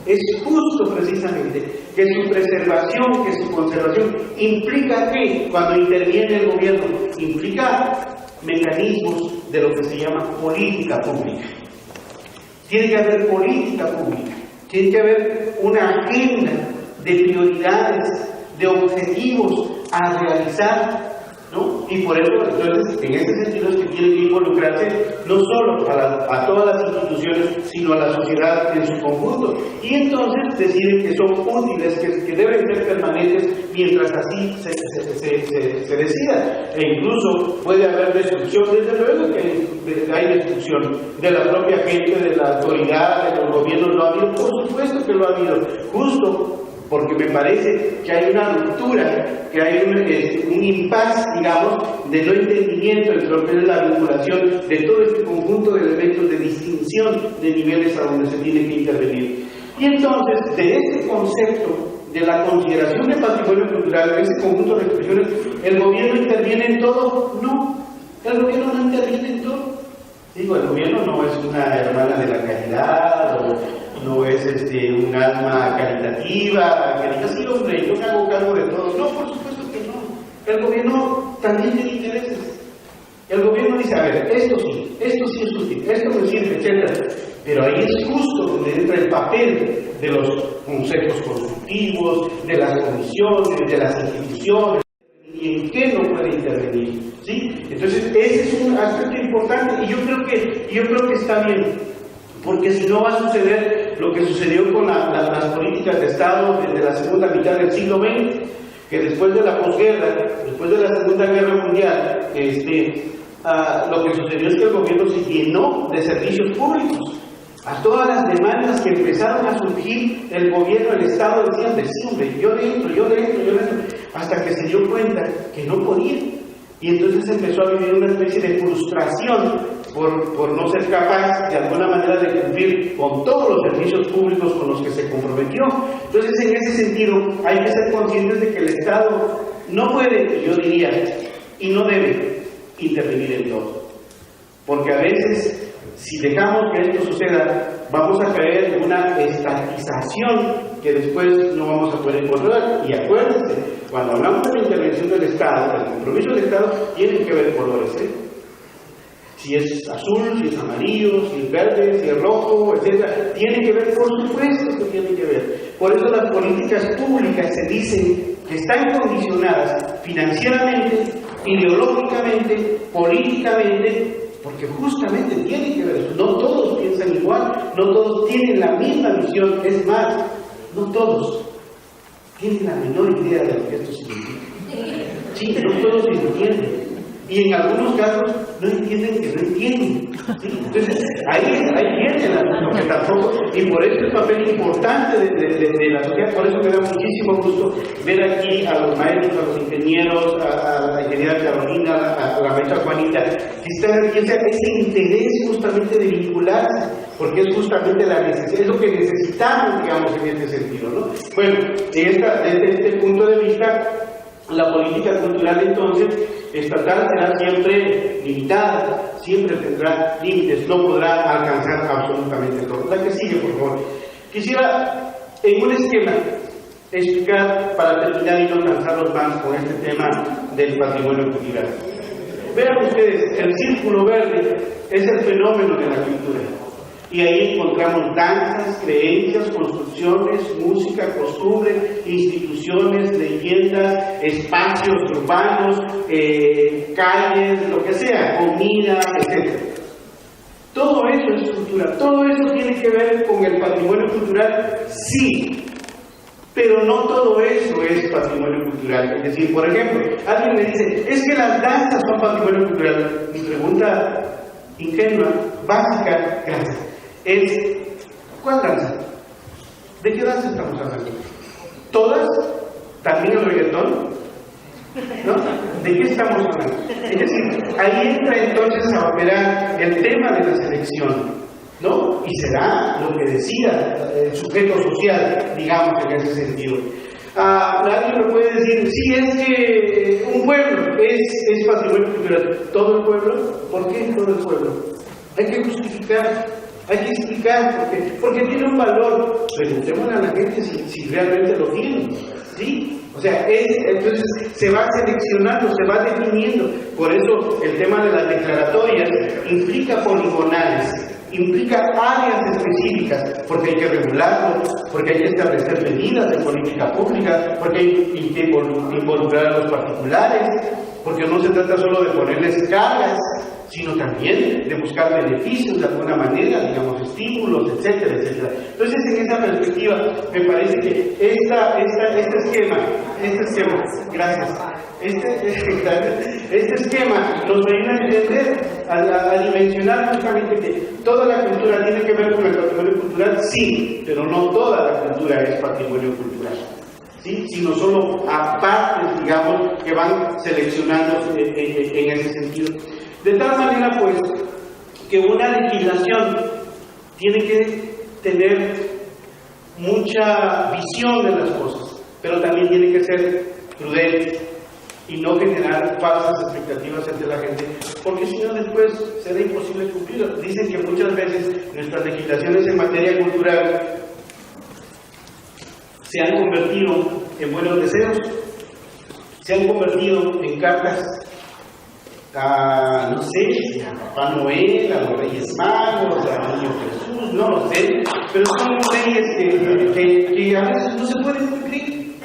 [SPEAKER 2] Es justo precisamente que su preservación, que su conservación implica que cuando interviene el gobierno, implica mecanismos de lo que se llama política pública. Tiene que haber política pública. Tiene que haber una agenda de prioridades, de objetivos a realizar, ¿no? Y por eso, entonces, en ese sentido es que tiene que involucrarse no solo a todas las instituciones, sino a la sociedad en su conjunto. Y entonces deciden que son útiles, que deben ser permanentes mientras así se decida. E incluso puede haber destrucción, desde luego que hay destrucción de la propia gente, de la autoridad, de los gobiernos. Lo ha habido, por supuesto que lo ha habido, justo porque me parece que hay una ruptura, que hay un impasse, digamos, de no entendimiento entre lo que es la vinculación de todo este conjunto de elementos de distinción de niveles a donde se tiene que intervenir. Y entonces, de este concepto de la consideración del patrimonio cultural, de ese conjunto de expresiones, ¿el gobierno interviene en todo? No, el gobierno no interviene en todo. Digo, el gobierno no es una hermana de la caridad, o no es un alma caritativa, que diga, sí, hombre, yo me hago cargo de todo. No, por supuesto que no. El gobierno también tiene intereses. El gobierno dice, a ver, esto sí es útil, esto me sirve, etc. Pero ahí es justo donde entra el papel de los consejos consultivos, de las comisiones, de las instituciones, y en qué no puede intervenir, ¿sí? Entonces, ese es un aspecto importante, y yo creo que está bien, porque si no va a suceder lo que sucedió con las políticas de Estado desde la segunda mitad del siglo XX, que después de la posguerra, después de la Segunda Guerra Mundial, lo que sucedió es que el gobierno se llenó de servicios públicos. A todas las demandas que empezaron a surgir, el gobierno, el Estado decían, sí, hombre, yo dentro, hasta que se dio cuenta que no podía. Y entonces empezó a vivir una especie de frustración por no ser capaz de alguna manera de cumplir con todos los servicios públicos con los que se comprometió. Entonces, en ese sentido, hay que ser conscientes de que el Estado no puede, yo diría, y no debe intervenir en todo. Porque a veces, si dejamos que esto suceda, vamos a caer en una estatización que después no vamos a poder controlar. Y acuérdense, cuando hablamos de la intervención del Estado, del compromiso del Estado, tienen que ver colores, ¿eh? Si es azul, si es amarillo, si es verde, si es rojo, etc. Tiene que ver, por supuesto que tiene que ver. Por eso las políticas públicas se dicen que están condicionadas financieramente, ideológicamente, políticamente, porque justamente tienen que ver eso. No todos piensan igual, no todos tienen la misma visión, es más, no todos tienen la menor idea de lo que esto significa. Sí, no todos entienden. Y en algunos casos no entienden que no entienden. ¿Sí? Entonces, ahí viene lo que tampoco, y por eso el papel importante de la sociedad. Por eso me da muchísimo gusto ver aquí a los maestros, a los ingenieros, a la ingeniera Carolina, a la maestra Juanita, que están aquí, ese interés justamente de vincularse, porque es justamente la necesidad, es lo que necesitamos, digamos, en este sentido, ¿no? Bueno, desde este punto de vista, la política cultural entonces estatal será siempre limitada, siempre tendrá límites, no podrá alcanzar absolutamente todo. La que sigue, por favor. Quisiera, en un esquema, explicar, para terminar y no cansarlos más con este tema del patrimonio cultural. Vean ustedes, el círculo verde es el fenómeno de la cultura. Y ahí encontramos danzas, creencias, construcciones, música, costumbre, instituciones, leyendas, espacios urbanos, calles, lo que sea, comida, etc. Todo eso es cultura, todo eso tiene que ver con el patrimonio cultural, sí, pero no todo eso es patrimonio cultural. Es decir, por ejemplo, alguien me dice, es que las danzas son patrimonio cultural. Mi pregunta ingenua, básica, gracias, es, ¿cuál danza? ¿De qué danza estamos hablando? ¿Todas? ¿También el reggaetón? ¿No? ¿De qué estamos hablando? Es decir, ahí entra entonces a operar el tema de la selección, ¿no? Y será lo que decida el sujeto social, digamos, en ese sentido. Alguien me puede decir, sí, es que un pueblo es patrimonio cultural. ¿Todo el pueblo? ¿Por qué todo el pueblo? Hay que justificar, hay que explicar, porque tiene un valor. Preguntémosle a la gente si realmente lo tiene, ¿sí? O sea, entonces se va seleccionando, se va definiendo. Por eso el tema de las declaratorias implica poligonales. implica áreas específicas, porque hay que regularlo, porque hay que establecer medidas de política pública, porque hay que involucrar a los particulares, porque no se trata solo de ponerles cargas, sino también de buscar beneficios de alguna manera, digamos, estímulos, etcétera, etcétera. Entonces, en esa perspectiva, me parece que este esquema nos ayuda a entender, a dimensionar justamente que toda la cultura tiene que ver con el patrimonio cultural, sí, pero no toda la cultura es patrimonio cultural, ¿sí? Sino solo a partes, digamos, que van seleccionando en ese sentido. De tal manera, pues, que una legislación tiene que tener mucha visión de las cosas, pero también tiene que ser prudente y no generar falsas expectativas entre la gente, porque si no después será imposible cumplirlo. Dicen que muchas veces nuestras legislaciones en materia cultural se han convertido en buenos deseos, se han convertido en cartas a, no sé, a Papá Noel, a los Reyes Magos, a Niño Jesús, no lo sé, pero son leyes que a veces no se pueden cumplir.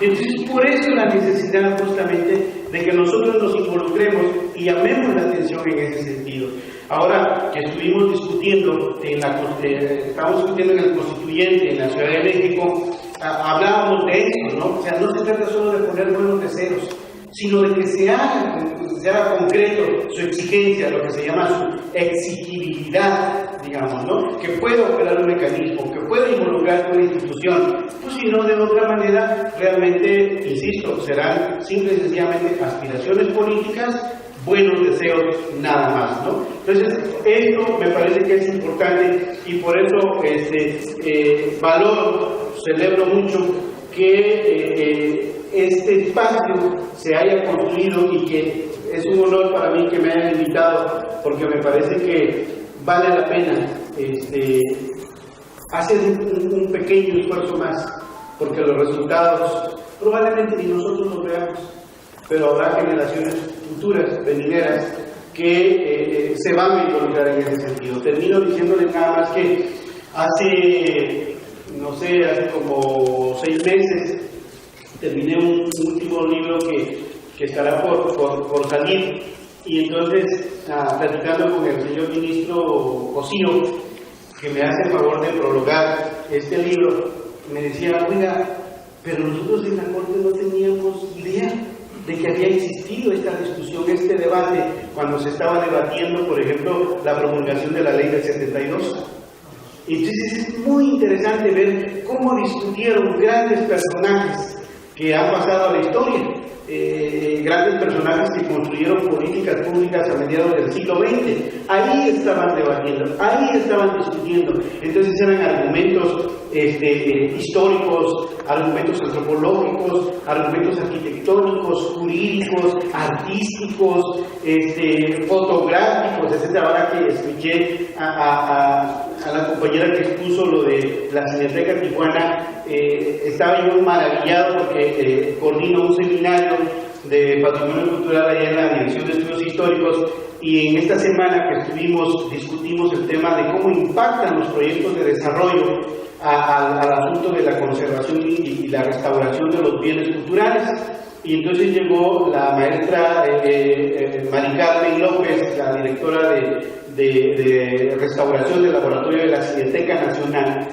[SPEAKER 2] Entonces, por eso la necesidad justamente de que nosotros nos involucremos y llamemos la atención en ese sentido. Ahora que estuvimos discutiendo, estamos discutiendo en el Constituyente, en la Ciudad de México, hablábamos de eso, ¿no? O sea, no se trata solo de poner buenos deseos, sino de que se haga concreto su exigencia, lo que se llama su exigibilidad, digamos, ¿no? Que pueda operar un mecanismo, que pueda involucrar una institución, pues si no, de otra manera, realmente, insisto, serán simple y sencillamente aspiraciones políticas, buenos deseos, nada más, ¿no? Entonces, esto me parece que es importante y por eso valoro, celebro mucho que este espacio se haya construido y que es un honor para mí que me hayan invitado, porque me parece que vale la pena hacer un pequeño esfuerzo más, porque los resultados probablemente ni nosotros los veamos, pero habrá generaciones futuras, venideras, que se van a involucrar en ese sentido. Termino diciéndoles nada más que hace como 6 meses terminé un último libro que estará por salir, y entonces platicando con el señor ministro Cosío, que me hace el favor de prologar este libro, me decía, oiga, pero nosotros en la Corte no teníamos idea de que había existido esta discusión, este debate, cuando se estaba debatiendo, por ejemplo, la promulgación de la ley del 72. Entonces es muy interesante ver cómo discutieron grandes personajes que han pasado a la historia, grandes personajes que construyeron políticas públicas a mediados del siglo XX. Ahí estaban debatiendo, ahí estaban discutiendo. Entonces eran argumentos históricos, argumentos antropológicos, argumentos arquitectónicos, jurídicos, artísticos, fotográficos, etc. Ahora que escuché a la compañera que expuso lo de la Cineteca Tijuana, estaba yo maravillado porque coordino un seminario de patrimonio cultural allá en la Dirección de Estudios Históricos, y en esta semana que discutimos el tema de cómo impactan los proyectos de desarrollo al asunto de la conservación y la restauración de los bienes culturales. Y entonces llegó la maestra Mari Carmen López, la directora de restauración del laboratorio de la Cineteca Nacional,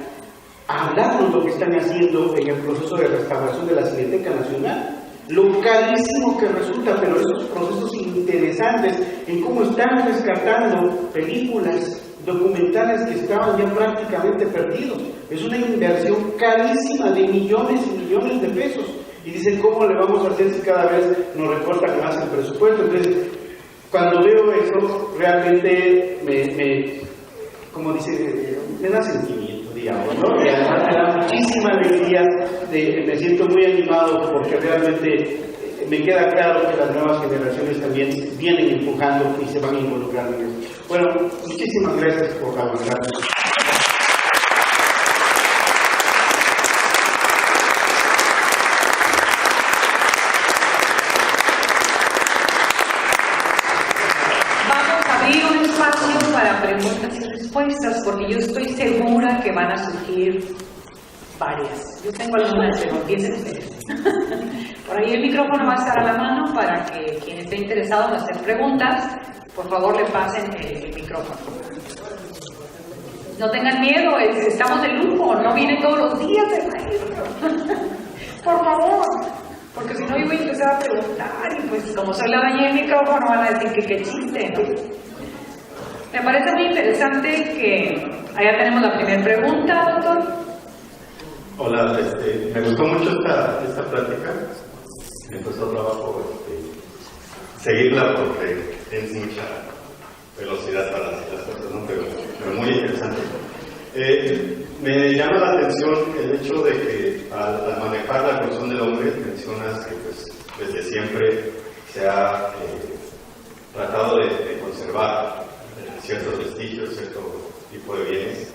[SPEAKER 2] a hablarnos lo que están haciendo en el proceso de restauración de la Cineteca Nacional, lo carísimo que resulta, pero esos procesos interesantes en cómo están rescatando películas, documentales que estaban ya prácticamente perdidos. Es una inversión carísima de millones y millones de pesos, y dicen, ¿cómo le vamos a hacer si cada vez nos recortan más el presupuesto? Entonces, cuando veo eso, realmente como dice, me da sentimiento, digamos, ¿no? Y además me da muchísima alegría, me siento muy animado porque realmente me queda claro que las nuevas generaciones también vienen empujando y se van a involucrar en eso. Bueno, muchísimas gracias por la oportunidad.
[SPEAKER 1] Vamos a abrir un espacio para para preguntas y respuestas, porque yo estoy segura que van a surgir varias. Yo tengo algunas, pero empiecen ustedes. Por ahí el micrófono va a estar a la mano para que quien esté interesado en hacer preguntas, por favor le pasen el micrófono. No tengan miedo, estamos de lujo, no viene todos los días el maestro. Por favor, porque si no yo voy a empezar a preguntar y pues como soy la dueña del micrófono van a decir que qué chiste, ¿no? Me parece muy interesante que allá tenemos la primera pregunta, doctor.
[SPEAKER 3] Hola, me gustó mucho esta plática. Me costó trabajo seguirla porque tienes mucha velocidad para hacer las cosas, ¿no? Pero muy interesante. Me llama la atención el hecho de que al manejar la condición del hombre mencionas que pues, desde siempre se ha tratado de conservar ciertos vestigios, cierto tipo de bienes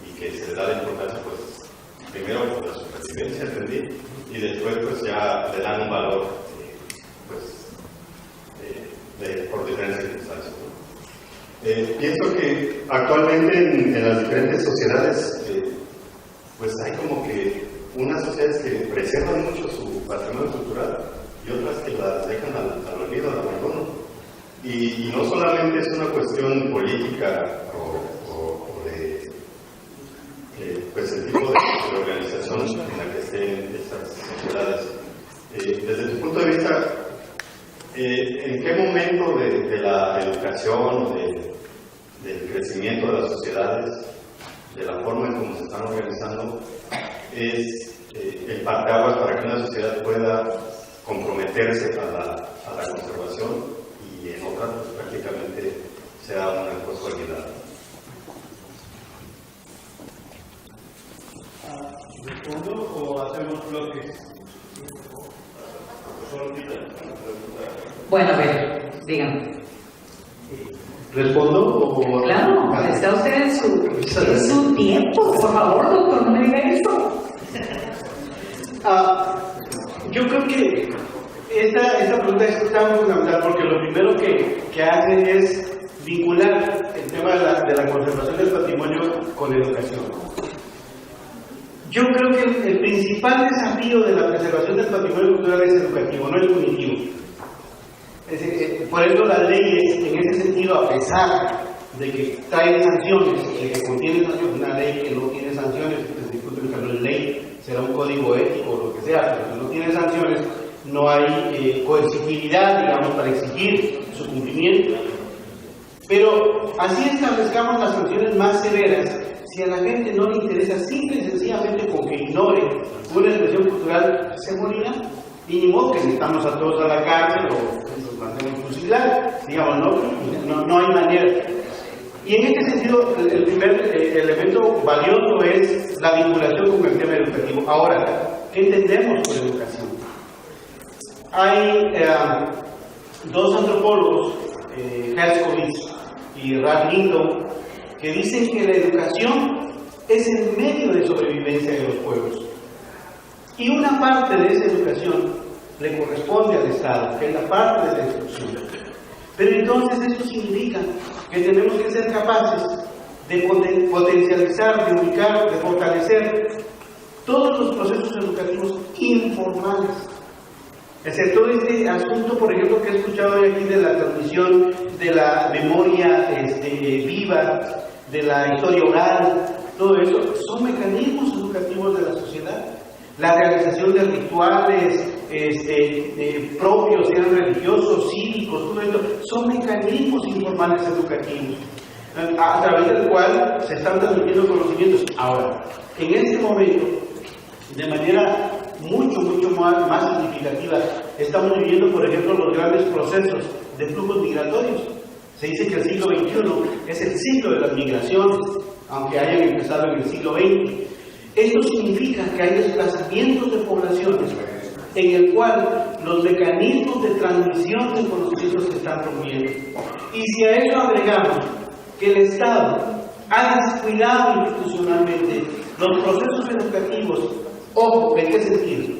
[SPEAKER 3] y que se le da la importancia pues primero por la supervivencia, entendí, y después pues ya le dan un valor por diferentes circunstancias, ¿no? Pienso que actualmente en las diferentes sociedades pues hay como que unas sociedades que preservan mucho su patrimonio cultural y otras que las dejan al olvido, al abandono, y no solamente es una cuestión política o de pues el tipo de organización en la que estén estas sociedades. Desde tu punto de vista, ¿en qué momento de la educación o del crecimiento de las sociedades, de la forma en cómo se están organizando, es el parteaguas para que una sociedad pueda comprometerse a la conservación y en otras pues, prácticamente sea una cosa olvidada?
[SPEAKER 2] ¿Respondo o hacemos bloques?
[SPEAKER 1] Bueno, a ver, díganme.
[SPEAKER 2] ¿Respondo o...?
[SPEAKER 1] Claro, está usted en su tiempo. Por favor, doctor, no me diga eso.
[SPEAKER 2] Yo creo que esta pregunta es tan fundamental porque lo primero que hacen es vincular el tema de la conservación del patrimonio con la educación. Yo creo que el principal desafío de la preservación del patrimonio cultural es educativo, no es cognitivo. Por eso las leyes, en ese sentido, a pesar de que traen sanciones, de que contienen sanciones, una ley que no tiene sanciones, pues discute que no es ley, será un código ético o lo que sea, pero si no tiene sanciones, no hay coercitividad, digamos, para exigir su cumplimiento. Pero así establezcamos las sanciones más severas. Si a la gente no le interesa, simple y sencillamente con que ignore una expresión cultural, se morirá. Y ni modo que necesitamos a todos a la cárcel o nos mandemos fusilar, digamos, no hay manera. Y en este sentido, el primer elemento valioso es la vinculación con el tema educativo. Ahora, ¿qué entendemos por educación? Hay dos antropólogos, Herskovits y Ralph Linton, que dicen que la educación es el medio de sobrevivencia de los pueblos. Y una parte de esa educación le corresponde al Estado, que es la parte de la instrucción. Pero entonces eso significa que tenemos que ser capaces de potencializar, de ubicar, de fortalecer todos los procesos educativos informales. Excepto este asunto, por ejemplo, que he escuchado hoy aquí de la transmisión de la memoria viva, de la historia oral, todo eso, son mecanismos educativos de la sociedad. La realización de rituales propios, sean religiosos, cívicos, todo esto, son mecanismos informales educativos, a través del cual se están transmitiendo conocimientos. Ahora, en este momento, de manera mucho más significativa, estamos viviendo, por ejemplo, los grandes procesos de flujos migratorios. Se dice que el siglo XXI es el siglo de las migraciones, aunque hayan empezado en el siglo XX. Esto significa que hay desplazamientos de poblaciones en el cual los mecanismos de transmisión de conocimientos se están rompiendo. Y si a eso agregamos que el Estado ha descuidado institucionalmente los procesos educativos, ojo, ¿en qué sentido?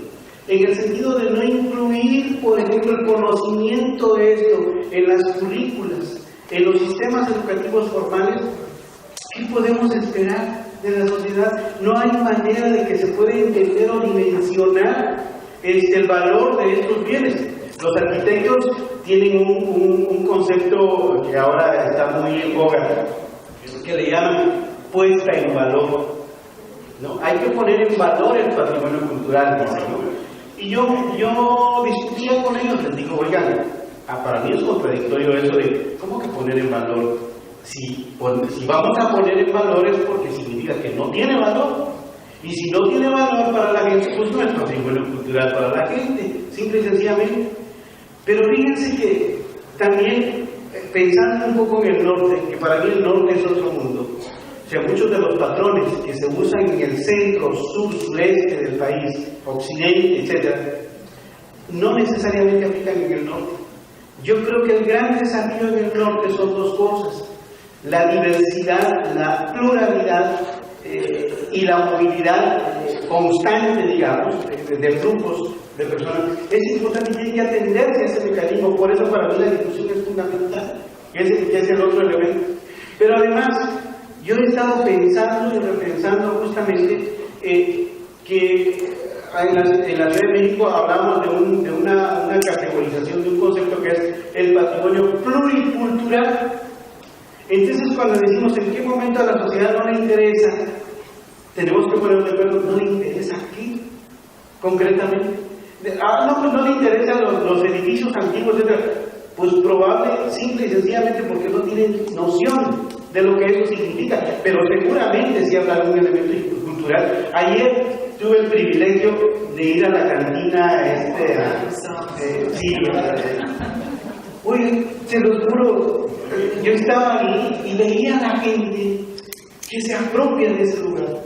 [SPEAKER 2] En el sentido de no incluir, por ejemplo, el conocimiento de esto en las currículas, en los sistemas educativos formales, ¿qué podemos esperar de la sociedad? No hay manera de que se pueda entender o dimensionar el valor de estos bienes. Los arquitectos tienen un concepto que ahora está muy en boga, que le llaman puesta en valor, ¿no? Hay que poner en valor el patrimonio cultural, ¿no? Y yo discutía con ellos, les digo, oigan, para mí es contradictorio eso de, ¿cómo que poner en valor? Si vamos a poner en valor es porque significa que no tiene valor. Y si no tiene valor para la gente, pues no es patrimonio cultural para la gente, simple y sencillamente. Pero fíjense que también, pensando un poco en el norte, que para mí el norte es otro mundo, o sea, muchos de los patrones que se usan en el centro, sur, sureste del país, occidente, etc., no necesariamente aplican en el norte. Yo creo que el gran desafío en el norte son dos cosas: la diversidad, la pluralidad y la movilidad constante, digamos, de grupos de personas. Es importante que hay que atenderse a ese mecanismo, por eso para mí la discusión es fundamental, que es el otro elemento. Pero además, yo he estado pensando y repensando justamente que en la Ciudad de México hablamos de una categorización, de un concepto que es el patrimonio pluricultural. Entonces, cuando decimos en qué momento a la sociedad no le interesa, tenemos que poner de acuerdo, no le interesa aquí, concretamente. Pues no le interesan los edificios antiguos, etc. Pues probable, simple y sencillamente porque no tienen noción de lo que eso significa, pero seguramente sí habrá algún elemento cultural. Ayer tuve el privilegio de ir a la cantina oye, se los juro, yo estaba ahí y veía a la gente que se apropia de ese lugar.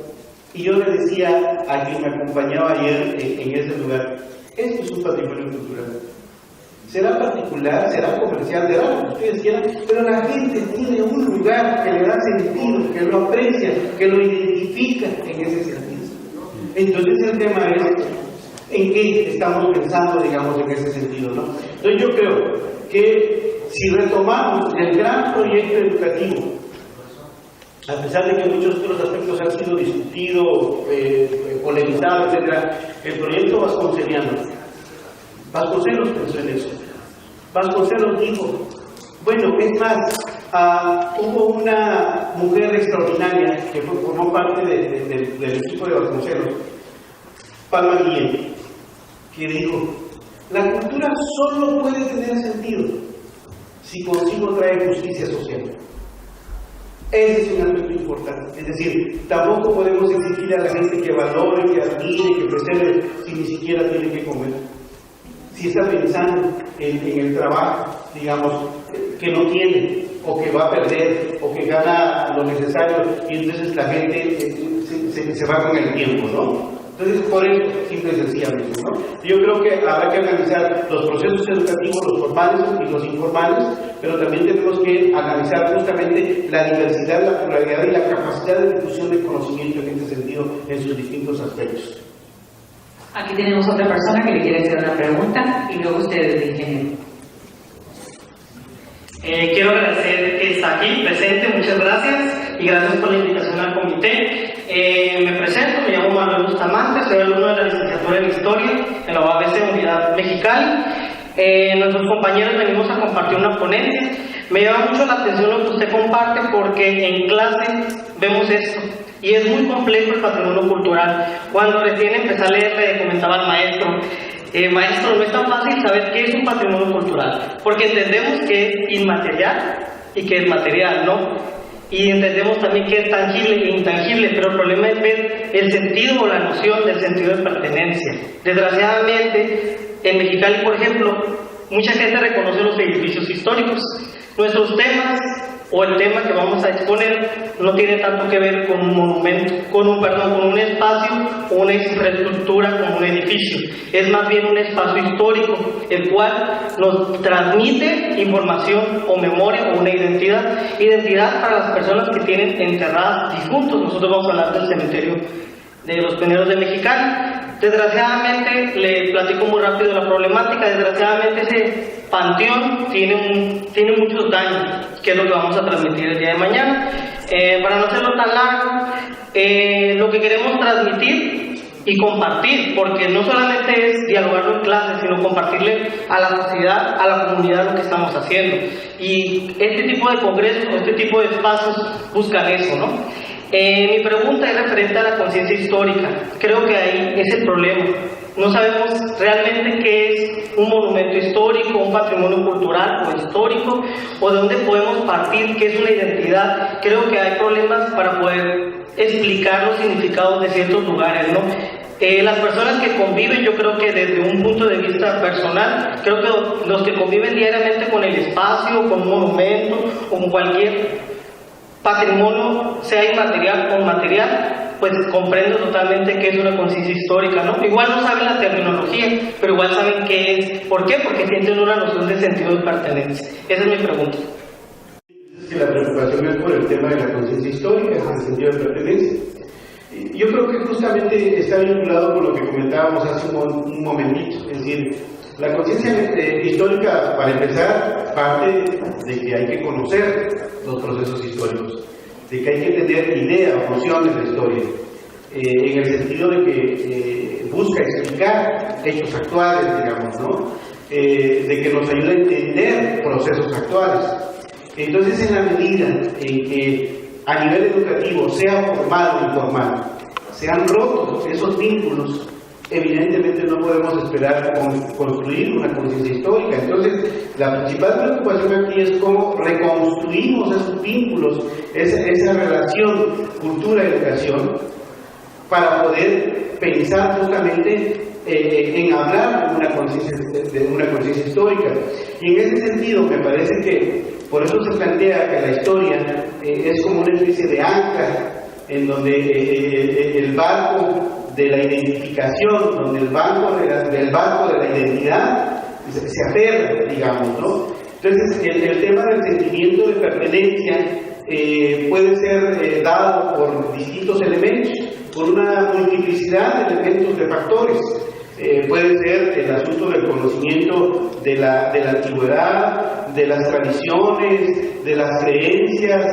[SPEAKER 2] Y yo le decía a quien me acompañaba ayer en ese lugar, esto es un patrimonio cultural. Será particular, será comercial, será lo que ustedes quieran, pero la gente tiene un lugar que le da sentido, que lo aprecia, que lo identifica en ese sentido. Entonces el tema es en qué estamos pensando, digamos, en ese sentido, ¿no? Entonces yo creo que si retomamos el gran proyecto educativo, a pesar de que muchos otros aspectos han sido discutidos, polemizados, etc., el proyecto Vasconcelos pensó en eso. Vasconcelos dijo, bueno, es más, hubo una mujer extraordinaria que formó parte del equipo de Vasconcelos, Palma Guillén, que dijo, la cultura solo puede tener sentido si consigo trae justicia social. Ese es un aspecto importante. Es decir, tampoco podemos exigir a la gente que valore, que admire, que preserve, si ni siquiera tiene que comer. Si está pensando en el trabajo, digamos, que no tiene, o que va a perder, o que gana lo necesario, y entonces la gente se va con el tiempo, ¿no? Entonces, por eso, simple y sencillamente, ¿no? Yo creo que habrá que analizar los procesos educativos, los formales y los informales, pero también tenemos que analizar justamente la diversidad, la pluralidad y la capacidad de difusión del conocimiento en este sentido, en sus distintos aspectos.
[SPEAKER 1] Aquí tenemos otra persona que le quiere hacer una pregunta y luego ustedes dicen.
[SPEAKER 4] Quiero agradecer que está aquí presente, muchas gracias y gracias por la invitación al comité. Me presento, me llamo Manuel Bustamante, soy alumno de la licenciatura en Historia en la UABC Unidad Mexicali. Nuestros compañeros venimos a compartir una ponencia. Me llama mucho la atención lo que usted comparte porque en clase vemos esto y es muy complejo el patrimonio cultural. Cuando recién empecé a leer le comentaba al maestro, maestro, no es tan fácil saber qué es un patrimonio cultural, porque entendemos que es inmaterial y que es material, ¿no? Y entendemos también que es tangible e intangible, pero el problema es ver el sentido o la noción del sentido de pertenencia. Desgraciadamente, en Mexicali, por ejemplo, mucha gente reconoce los edificios históricos. Nuestros temas, o el tema que vamos a exponer, no tiene tanto que ver con un monumento, con un espacio o una infraestructura como un edificio. Es más bien un espacio histórico, el cual nos transmite información o memoria o una identidad para las personas que tienen enterradas difuntos. Nosotros vamos a hablar del cementerio de los Pioneros de Mexicali. Desgraciadamente, le platico muy rápido la problemática, desgraciadamente ese panteón tiene muchos daños, que es lo que vamos a transmitir el día de mañana. Para no hacerlo tan largo, lo que queremos transmitir y compartir, porque no solamente es dialogarlo en clase, sino compartirle a la sociedad, a la comunidad lo que estamos haciendo. Y este tipo de congresos, este tipo de espacios buscan eso, ¿no? Mi pregunta es referente a la conciencia histórica. Creo que ahí es el problema. No sabemos realmente qué es un monumento histórico, un patrimonio cultural o histórico, o de dónde podemos partir, qué es una identidad. Creo que hay problemas para poder explicar los significados de ciertos lugares, ¿no? Las personas que conviven, yo creo que desde un punto de vista personal, creo que los que conviven diariamente con el espacio, con un monumento, con cualquier patrimonio, sea inmaterial o material, pues comprenden totalmente qué es una conciencia histórica, ¿no? Igual no saben la terminología, pero igual saben qué es. ¿Por qué? Porque sienten una noción de sentido de pertenencia. Esa es mi pregunta.
[SPEAKER 2] Es que la preocupación es por el tema de la conciencia histórica, el sentido de pertenencia. Yo creo que justamente está vinculado con lo que comentábamos hace un momentito, es decir, la conciencia histórica, para empezar, parte de que hay que conocer los procesos históricos, de que hay que tener idea o noción de la historia, en el sentido de que busca explicar hechos actuales, digamos, ¿no? De que nos ayuda a entender procesos actuales. Entonces, en la medida en que a nivel educativo, sea formal o informal, sean rotos esos vínculos, evidentemente no podemos esperar construir una conciencia histórica. Entonces, la principal preocupación aquí es cómo reconstruimos esos vínculos, esa relación cultura-educación, para poder pensar justamente en hablar de una conciencia histórica. Y en ese sentido, me parece que por eso se plantea que la historia es como una especie de ancla, en donde el barco de la identificación, donde el barco de la identidad se aferra, digamos, ¿no? Entonces, el tema del sentimiento de pertenencia puede ser dado por distintos elementos, por una multiplicidad de elementos, de factores. Puede ser el asunto del conocimiento de la antigüedad, de las tradiciones, de las creencias,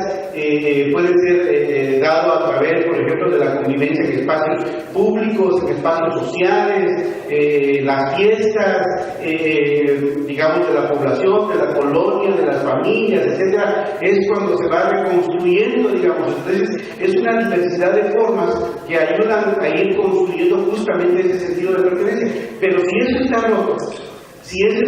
[SPEAKER 2] puede ser dado a través, por ejemplo, de la convivencia en espacios públicos, en espacios sociales, las fiestas, digamos, de la población, de la colonia, de las familias, etcétera. Es cuando se va reconstruyendo, digamos. Entonces, es una diversidad de formas que ayudan a ir construyendo justamente ese sentido de pertenencia. Pero si eso está roto, si esto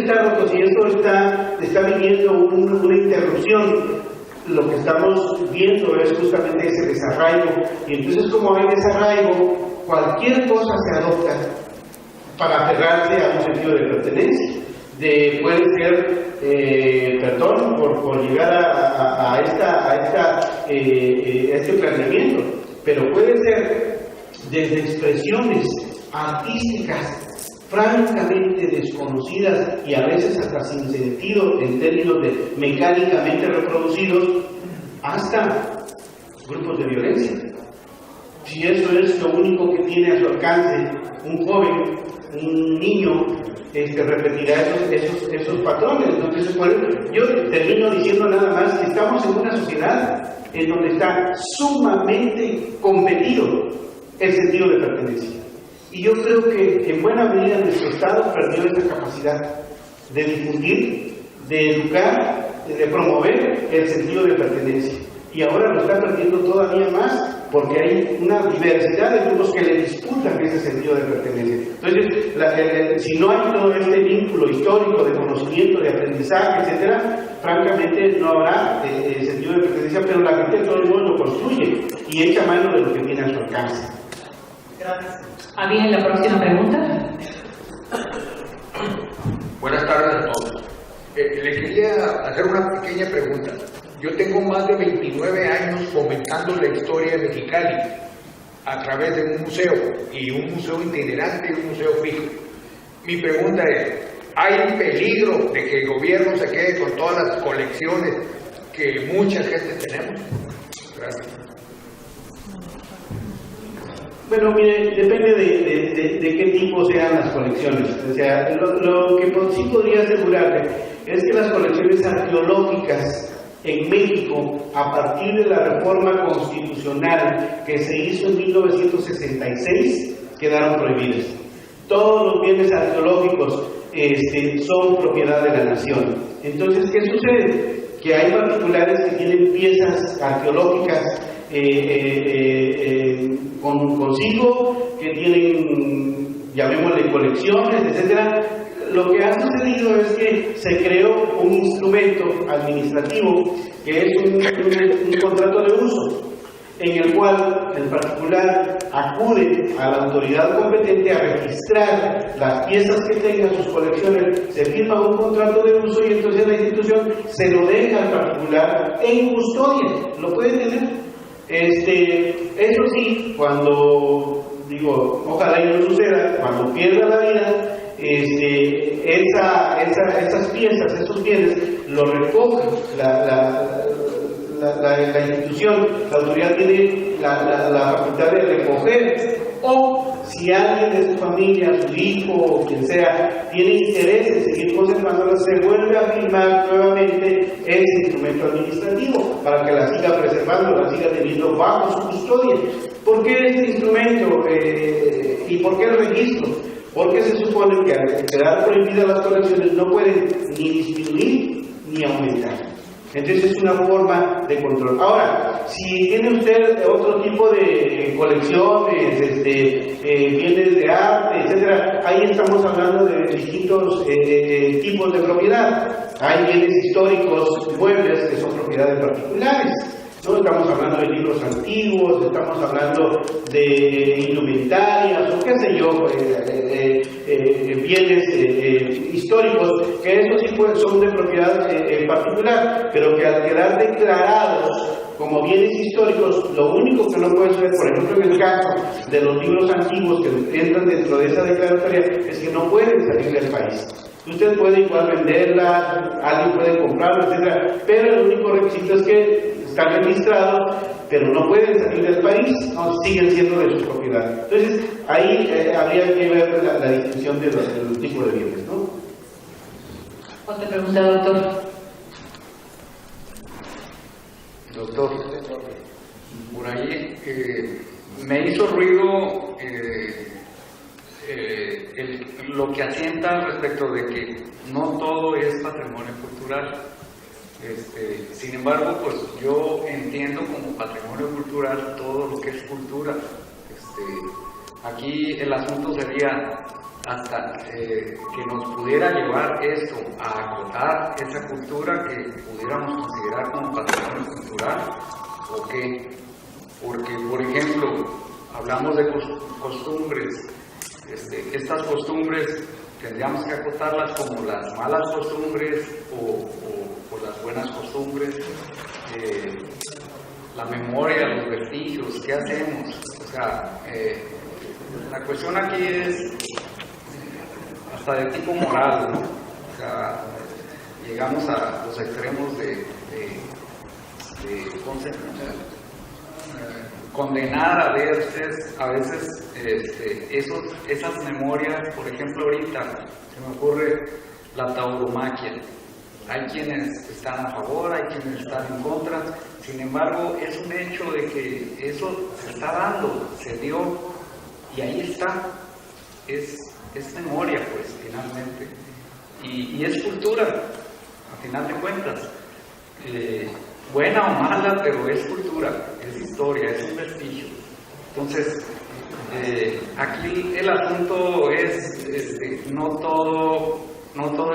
[SPEAKER 2] está viviendo una interrupción, lo que estamos viendo es justamente ese desarraigo. Y entonces, como hay desarraigo, cualquier cosa se adopta para aferrarse a un sentido de pertenencia. Puede ser, perdón por llegar a este planteamiento, pero puede ser desde expresiones artísticas francamente desconocidas y a veces hasta sin sentido en términos de mecánicamente reproducidos, hasta grupos de violencia. Si eso es lo único que tiene a su alcance un joven, un niño, repetirá esos patrones. Entonces, yo termino diciendo nada más que estamos en una sociedad en donde está sumamente competido el sentido de pertenencia. Y yo creo que en buena medida nuestro Estado perdió esa capacidad de difundir, de educar, de promover el sentido de pertenencia. Y ahora lo está perdiendo todavía más porque hay una diversidad de grupos que le disputan ese sentido de pertenencia. Entonces, si no hay todo este vínculo histórico de conocimiento, de aprendizaje, etcétera, francamente no habrá sentido de pertenencia, pero la gente de todo el mundo lo construye y echa mano de lo que tiene a su alcance.
[SPEAKER 4] Gracias.
[SPEAKER 1] Bien, la próxima pregunta.
[SPEAKER 5] Buenas tardes a todos. Le quería hacer una pequeña pregunta. Yo tengo más de 29 años fomentando la historia de Mexicali a través de un museo, y un museo itinerante y un museo fijo. Mi pregunta es, ¿hay peligro de que el gobierno se quede con todas las colecciones que mucha gente tenemos? Gracias.
[SPEAKER 2] Bueno, mire, depende de qué tipo sean las colecciones. O sea, lo que sí podría asegurarle es que las colecciones arqueológicas en México, a partir de la reforma constitucional que se hizo en 1966, quedaron prohibidas. Todos los bienes arqueológicos son propiedad de la nación. Entonces, ¿qué sucede? Que hay particulares que tienen piezas arqueológicas consigo, que tienen, llamémosle, colecciones, etcétera. Lo que ha sucedido es que se creó un instrumento administrativo que es un contrato de uso, en el cual el particular acude a la autoridad competente a registrar las piezas que tenga, sus colecciones, se firma un contrato de uso y entonces la institución se lo deja al particular en custodia, lo puede tener. Eso sí, cuando, digo, ojalá y no suceda, cuando pierda la vida, esas piezas, esos bienes, los recoge la institución, la autoridad tiene la facultad de recoger, o si alguien de su familia, su hijo o quien sea, tiene interés en seguir conservándola, se vuelve a firmar nuevamente ese instrumento administrativo para que la siga preservando, la siga teniendo bajo su custodia. ¿Por qué este instrumento y por qué el registro? Porque se supone que al quedar prohibidas las colecciones no pueden ni disminuir ni aumentar. Entonces es una forma de control. Ahora, si tiene usted otro tipo de colecciones, bienes de arte, etcétera, ahí estamos hablando de distintos tipos de propiedad. Hay bienes históricos, muebles, que son propiedades particulares. No estamos hablando de libros antiguos, estamos hablando de indumentarias o qué sé yo, bienes históricos, que eso sí son de propiedad particular, pero que al quedar declarados como bienes históricos, lo único que no puede ser, por ejemplo en el caso de los libros antiguos que entran dentro de esa declaratoria, es que no pueden salir del país. Usted puede igual venderla, alguien puede comprarla, etcétera, pero el único requisito es que están registrados, pero no pueden salir del país, no, siguen siendo de su propiedad. Entonces, ahí habría que ver la distinción del tipo de bienes, ¿no?
[SPEAKER 1] Otra pregunta, doctor.
[SPEAKER 5] Doctor, por ahí me hizo ruido lo que asienta respecto de que no todo es patrimonio cultural. Sin embargo, pues yo entiendo como patrimonio cultural todo lo que es cultura. Aquí el asunto sería hasta que nos pudiera llevar esto a acotar esa cultura que pudiéramos considerar como patrimonio cultural, o qué. Porque, por ejemplo, hablamos de costumbres. Estas costumbres tendríamos que acotarlas como las malas costumbres o las buenas costumbres, la memoria, los vestigios, ¿qué hacemos? O sea, la cuestión aquí es hasta de tipo moral, ¿no? O sea, llegamos a los extremos de condenar a veces esas memorias. Por ejemplo, ahorita se me ocurre la tauromaquia. Hay quienes están a favor, hay quienes están en contra. Sin embargo, es un hecho de que eso se está dando, se dio y ahí está. Es memoria, pues, finalmente. Y es cultura, a final de cuentas. Buena o mala, pero es cultura, es historia, es un vestigio. Entonces, aquí el asunto es no todo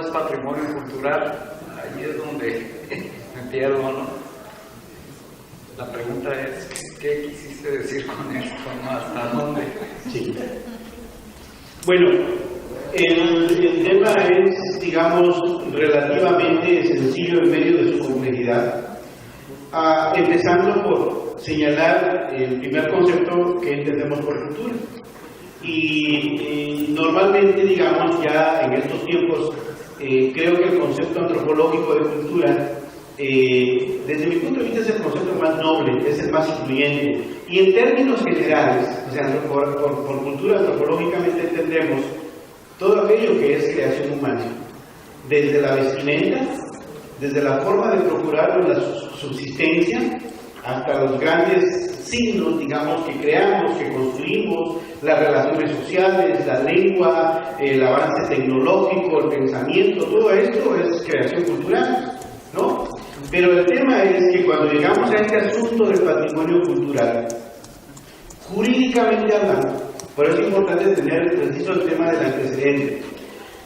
[SPEAKER 5] es patrimonio cultural. Ahí es donde me pierdo, ¿no? La pregunta es, ¿qué quisiste decir con esto, no? ¿Hasta dónde?
[SPEAKER 2] Sí. Bueno, el tema es, digamos, relativamente sencillo en medio de su complejidad. Empezando por señalar el primer concepto que entendemos por cultura. Y normalmente, digamos, ya en estos tiempos, creo que el concepto antropológico de cultura desde mi punto de vista es el concepto más noble, es el más incluyente. Y en términos generales, o sea, por cultura antropológicamente entendemos todo aquello que es creación humana, desde la vestimenta, desde la forma de procurar la subsistencia, hasta los grandes signos, digamos, que creamos, que construimos, las relaciones sociales, la lengua, el avance tecnológico, el pensamiento, todo esto es creación cultural, ¿no? Pero el tema es que cuando llegamos a este asunto del patrimonio cultural, jurídicamente hablando, por eso es importante tener preciso el tema del antecedente,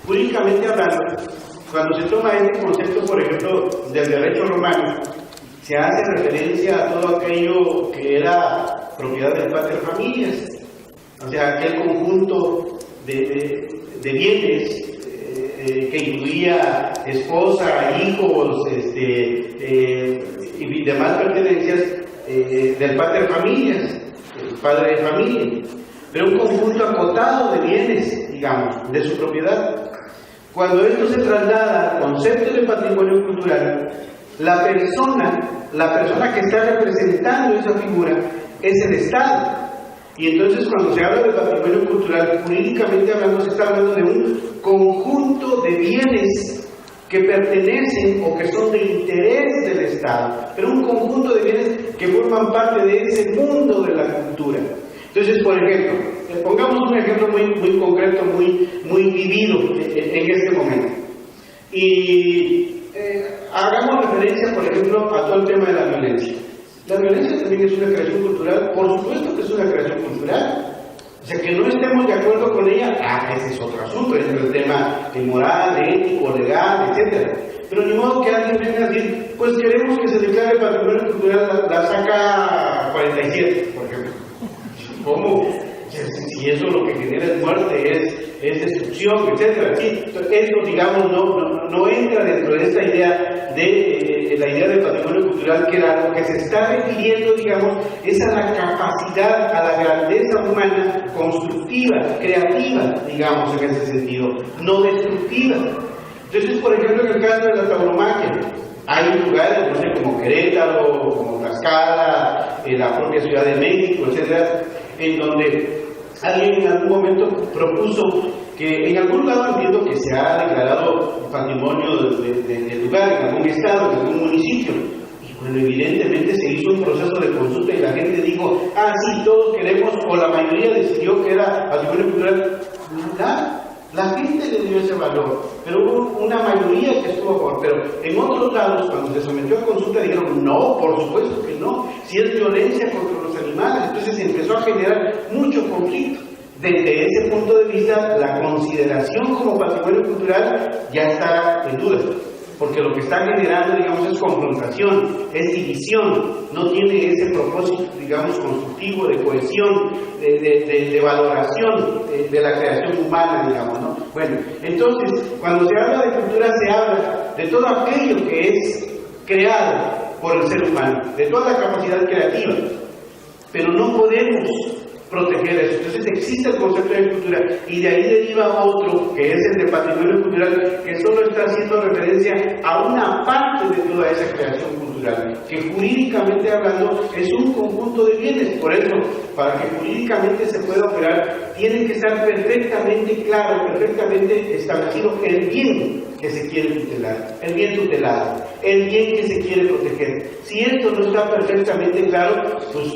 [SPEAKER 2] jurídicamente hablando, cuando se toma este concepto, por ejemplo, del derecho romano, se hace referencia a todo aquello que era propiedad del pater familias, o sea, aquel conjunto de bienes que incluía esposa, hijos, y demás pertenencias del pater familias, el padre de familia, pero un conjunto acotado de bienes, digamos, de su propiedad. Cuando esto se traslada al concepto de patrimonio cultural, la persona que está representando esa figura es el Estado. Y entonces cuando se habla de patrimonio cultural, jurídicamente hablando, se está hablando de un conjunto de bienes que pertenecen o que son de interés del Estado, pero un conjunto de bienes que forman parte de ese mundo de la cultura. Entonces, por ejemplo, pongamos un ejemplo muy concreto, muy vivido en este momento. Y hagamos referencia, por ejemplo, a todo el tema de la violencia. La violencia también es una creación cultural, por supuesto que es una creación cultural. O sea, que no estemos de acuerdo con ella, ese es otro asunto, es el tema moral, ético, legal, etc. Pero ni modo que alguien venga a decir, pues queremos que se declare patrimonio cultural la saca 47, por ejemplo. ¿Cómo? Si eso lo que genera es muerte, es destrucción, etc. Sí, eso, digamos, no entra dentro de esta idea de la idea del patrimonio cultural, que lo que se está refiriendo, digamos, es a la capacidad, a la grandeza humana constructiva, creativa, digamos, en ese sentido, no destructiva. Entonces, por ejemplo, en el caso de la tauromaquia, hay lugares, no sé, como Querétaro, como Tlaxcala, la propia Ciudad de México, etc., en donde alguien en algún momento propuso que en algún lado, entiendo que se ha declarado patrimonio del lugar, en algún estado, en algún municipio, y bueno, evidentemente se hizo un proceso de consulta y la gente dijo, sí, todos queremos, o la mayoría decidió que era patrimonio cultural. La gente le dio ese valor, pero hubo una mayoría que estuvo a favor. Pero en otros lados, cuando se sometió a consulta, dijeron, no, por supuesto que no, si es violencia contra los animales. Entonces se empezó a generar mucho conflicto. Desde ese punto de vista, la consideración como patrimonio cultural ya está en duda, porque lo que está generando, digamos, es confrontación, es división, no tiene ese propósito, digamos, constructivo, de cohesión, de valoración de la creación humana, digamos, ¿no? Bueno, entonces, cuando se habla de cultura, se habla de todo aquello que es creado por el ser humano, de toda la capacidad creativa, pero no podemos proteger eso. Entonces existe el concepto de cultura y de ahí deriva otro que es el de patrimonio cultural, que solo está haciendo referencia a una parte de toda esa creación cultural, que jurídicamente hablando es un conjunto de bienes. Por eso, para que jurídicamente se pueda operar, tiene que estar perfectamente claro, perfectamente establecido el bien que se quiere tutelar, el bien tutelado, el bien que se quiere proteger. Si esto no está perfectamente claro, pues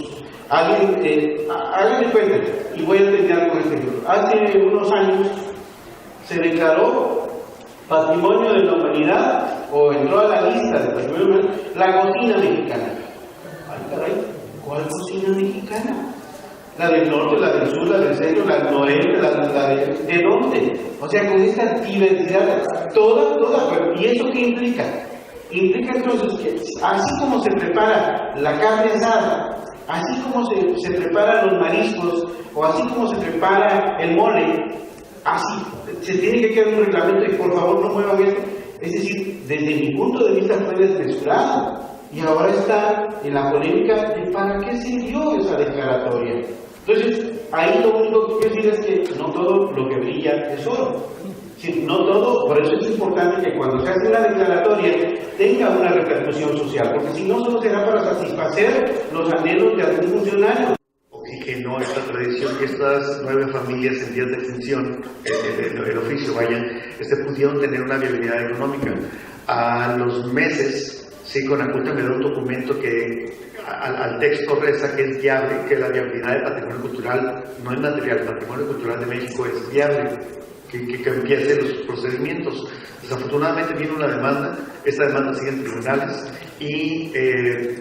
[SPEAKER 2] hagan de cuenta, y voy a terminar con este ejemplo. Hace unos años se declaró patrimonio de la humanidad, o entró a la lista de patrimonio de la humanidad, la cocina mexicana. Ay, caray, ¿cuál cocina mexicana? La del norte, la del sur, la del centro, la del noreste, ¿de dónde? O sea, con esta diversidad, toda, ¿y eso qué implica? Implica entonces que así como se prepara la carne asada, así como se preparan los mariscos, o así como se prepara el mole, así se tiene que quedar un reglamento y por favor no muevan esto. Es decir, desde mi punto de vista fue desmesurado y ahora está en la polémica de para qué sirvió esa declaratoria. Entonces, ahí lo único que quiero decir es que no todo lo que brilla es oro. Sí, no todo, por eso es importante que cuando se hace una declaratoria tenga una repercusión social, porque si no solo será para satisfacer los anhelos de algún funcionario.
[SPEAKER 3] Oxigenó esta tradición y estas 9 familias en vías de extinción, el oficio, pudieron tener una viabilidad económica. A los meses, sí, Conaculta me da un documento que al texto reza que es viable, que la viabilidad del patrimonio cultural no es material, el patrimonio cultural de México es viable, que empiece los procedimientos. Desafortunadamente vino una demanda, esta demanda sigue en tribunales y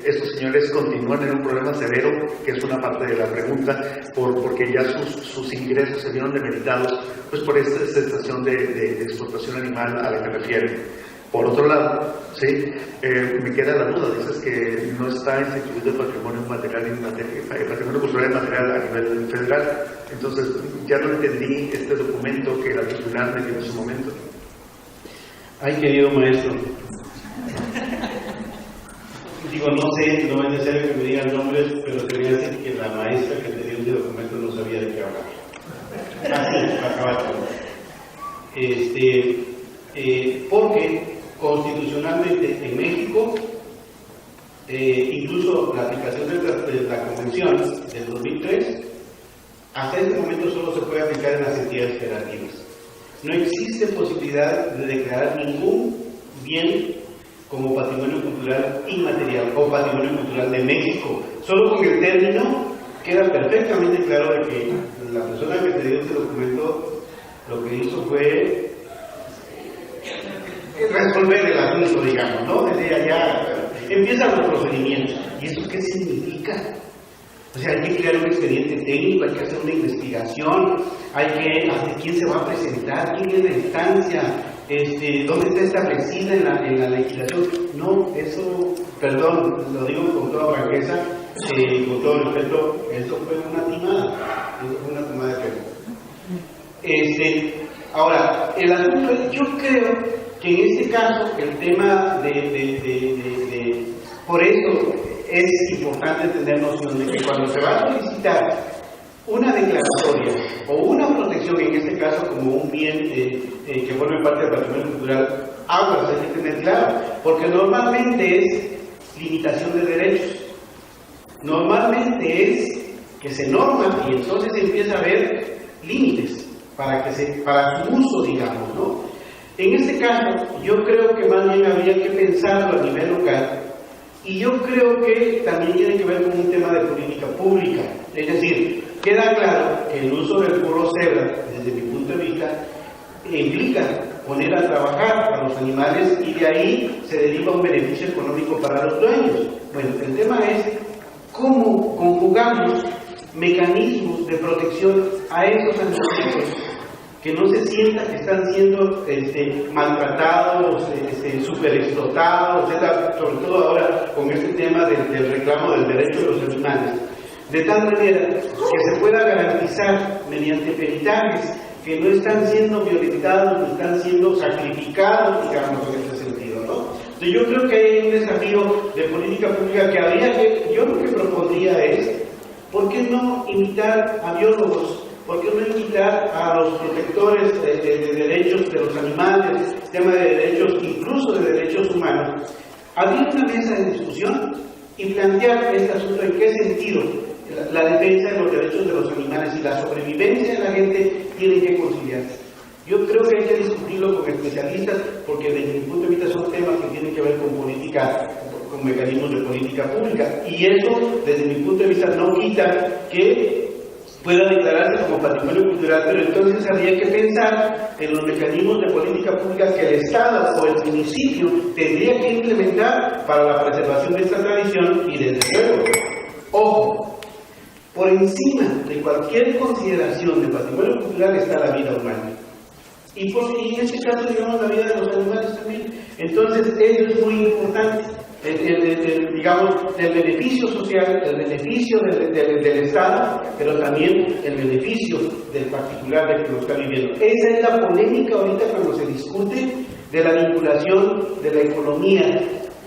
[SPEAKER 3] estos señores continúan en un problema severo, que es una parte de la pregunta, porque ya sus ingresos se vieron demeritados pues por esta situación de explotación animal a la que refieren. Por otro lado, ¿sí? Me queda la duda, dices que no está instituido el patrimonio material el patrimonio cultural y material a nivel federal, entonces ya no entendí este documento que la titular me dio en su momento.
[SPEAKER 2] Ay, querido maestro, digo, no sé, no es necesario que me digan nombres, pero te voy a decir que la maestra que te dio ese documento no sabía de qué hablar. Así, para acabar todo. Porque constitucionalmente en México, incluso la aplicación de la Convención del 2003, hasta este momento solo se puede aplicar en las entidades federativas. No existe posibilidad de declarar ningún bien como patrimonio cultural inmaterial o patrimonio cultural de México. Solo con el término queda perfectamente claro de que la persona que te dio este documento lo que hizo fue resolver el asunto, digamos, ¿no? Desde allá empiezan los procedimientos. ¿Y eso qué significa? O sea, hay que crear un expediente técnico, hay que hacer una investigación, hay que hacer quién se va a presentar, quién es la instancia, dónde está establecida en la legislación. No, eso, perdón, lo digo con toda franqueza, con todo respeto, eso fue una timada, de pelo. Ahora, el asunto es, yo creo que en este caso, el tema por eso es importante tener noción de que cuando se va a solicitar una declaratoria o una protección, en este caso como un bien que forme parte del patrimonio cultural, aguas hay que tener claro, porque normalmente es limitación de derechos, normalmente es que se norma y entonces empieza a haber límites para su uso, digamos, ¿no? En este caso, yo creo que más bien habría que pensarlo a nivel local, y yo creo que también tiene que ver con un tema de política pública. Es decir, queda claro que el uso del puro cebra, desde mi punto de vista, implica poner a trabajar a los animales y de ahí se deriva un beneficio económico para los dueños. Bueno, el tema es cómo conjugamos mecanismos de protección a esos animales que no se sienta que están siendo maltratados, superexplotados, etc., sobre todo ahora con este tema del reclamo del derecho de los animales, de tal manera que se pueda garantizar mediante peritajes que no están siendo violentados, no están siendo sacrificados, digamos, en este sentido, ¿no? Entonces yo creo que hay un desafío de política pública que habría que, yo lo que propondría es, ¿por qué no invitar a biólogos? ¿Por qué no invitar a los protectores de derechos de los animales, tema de derechos, incluso de derechos humanos, abrir una mesa de discusión y plantear este asunto en qué sentido la defensa de los derechos de los animales y la sobrevivencia de la gente tienen que conciliarse? Yo creo que hay que discutirlo con especialistas porque desde mi punto de vista son temas que tienen que ver con política, con mecanismos de política pública, y eso desde mi punto de vista no quita que pueda declararse como patrimonio cultural, pero entonces habría que pensar en los mecanismos de política pública que el Estado o el municipio tendría que implementar para la preservación de esta tradición y desde luego, ojo, por encima de cualquier consideración de patrimonio cultural está la vida humana. Y en este caso, digamos, la vida de los animales también. Entonces, eso es muy importante. Digamos, del beneficio social, el beneficio del Estado, pero también el beneficio del particular de que lo está viviendo. Esa es la polémica ahorita cuando se discute de la vinculación de la economía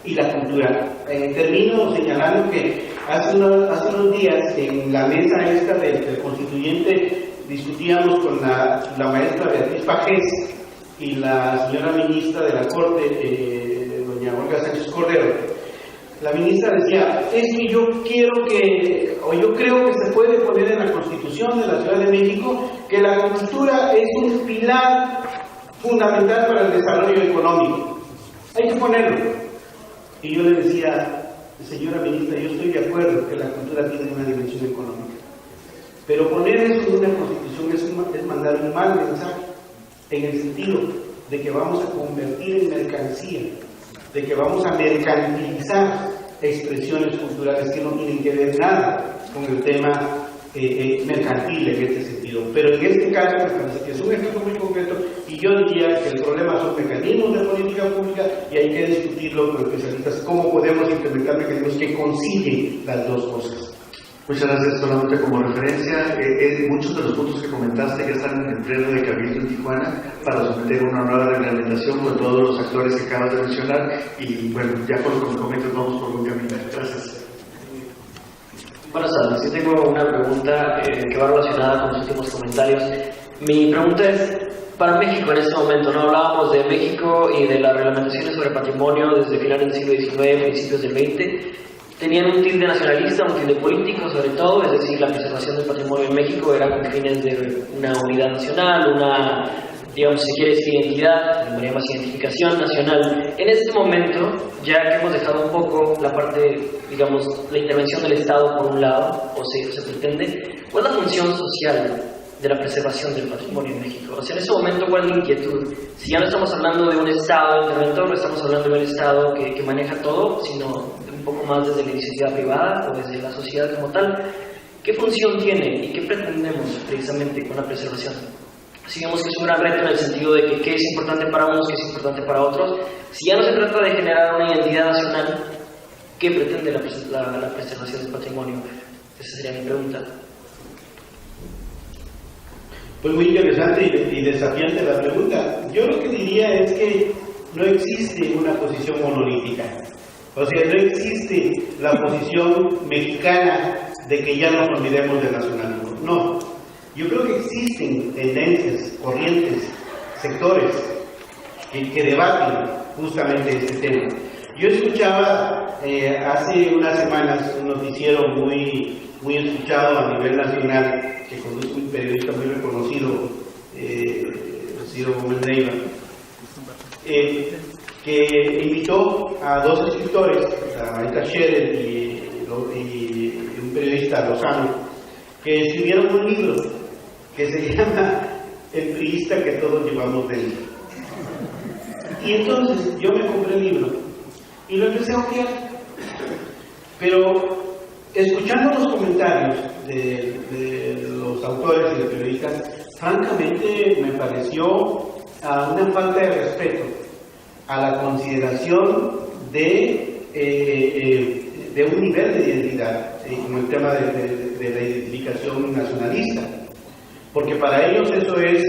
[SPEAKER 2] y la cultura. Termino señalando que hace unos días en la mesa esta del constituyente discutíamos con la maestra Beatriz Pajés y la señora ministra de la Corte, doña Olga Sánchez Cordero, la ministra decía, es que yo creo que se puede poner en la Constitución de la Ciudad de México que la cultura es un pilar fundamental para el desarrollo económico. Hay que ponerlo. Y yo le decía, señora ministra, yo estoy de acuerdo que la cultura tiene una dimensión económica, pero poner eso en una Constitución es mandar un mal mensaje, en el sentido de que vamos a convertir en mercancía, de que vamos a mercantilizar expresiones culturales que no tienen que ver nada con el tema mercantil en este sentido. Pero en este caso me parece que es un ejemplo muy concreto, y yo diría que el problema son mecanismos de política pública, y hay que discutirlo con especialistas cómo podemos implementar mecanismos que concilien las dos cosas.
[SPEAKER 3] Muchas gracias. Solamente como referencia, muchos de los puntos que comentaste ya están en el pleno de Cabildo en Tijuana para someter una nueva reglamentación con todos los actores que acabas de mencionar, y bueno, ya con los documentos vamos por un camino. Gracias.
[SPEAKER 6] Buenas tardes. Yo tengo una pregunta que va relacionada con los últimos comentarios. Mi pregunta es, para México en este momento, ¿no? Hablábamos de México y de las reglamentaciones sobre patrimonio desde finales del siglo XIX, principios del XX. Tenían un tilde nacionalista, un tilde político sobre todo, es decir, la preservación del patrimonio en México era con fines de una unidad nacional, una, digamos, si quieres, identidad, llamaría más identificación nacional. En este momento, ya que hemos dejado un poco la parte, digamos, la intervención del Estado por un lado, o se pretende, ¿cuál es la función social de la preservación del patrimonio en México? O sea, en ese momento, ¿cuál es la inquietud? Si ya no estamos hablando de un Estado interventor, no estamos hablando de un Estado que maneja todo, sino un poco más desde la iniciativa privada o desde la sociedad como tal. ¿Qué función tiene y qué pretendemos precisamente con la preservación? Si vemos que es un gran reto en el sentido de que qué es importante para unos, qué es importante para otros. Si ya no se trata de generar una identidad nacional, ¿qué pretende la preservación del patrimonio? Esa sería mi pregunta.
[SPEAKER 2] Pues muy interesante y desafiante la pregunta. Yo lo que diría es que no existe una posición monolítica. O sea, no existe la posición mexicana de que ya nos olvidemos del nacionalismo. No. Yo creo que existen tendencias, corrientes, sectores que debaten justamente este tema. Yo escuchaba hace unas semanas un noticiero muy escuchado a nivel nacional, que conduce un periodista muy reconocido, Ciro Gómez Neiva, que invitó a dos escritores, a Marita Scherer y un periodista Lozano, que escribieron un libro que se llama El priista que todos llevamos dentro. Y entonces yo me compré el libro y lo empecé a ojear, pero escuchando los comentarios de los autores y de periodistas, francamente me pareció una falta de respeto a la consideración de un nivel de identidad, como el tema de la identificación nacionalista, porque para ellos eso es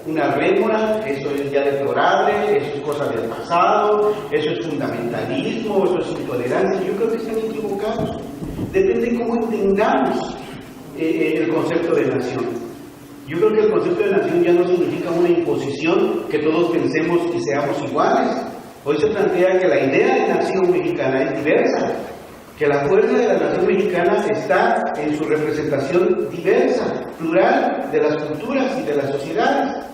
[SPEAKER 2] una rémora, eso es ya deplorable, eso es cosa del pasado, eso es fundamentalismo, eso es intolerancia. Yo creo que están equivocados. Depende de cómo entendamos el concepto de nación. Yo creo que el concepto de nación ya no significa una imposición que todos pensemos y seamos iguales. Hoy se plantea que la idea de nación mexicana es diversa, que la fuerza de la nación mexicana está en su representación diversa, plural, de las culturas y de las sociedades.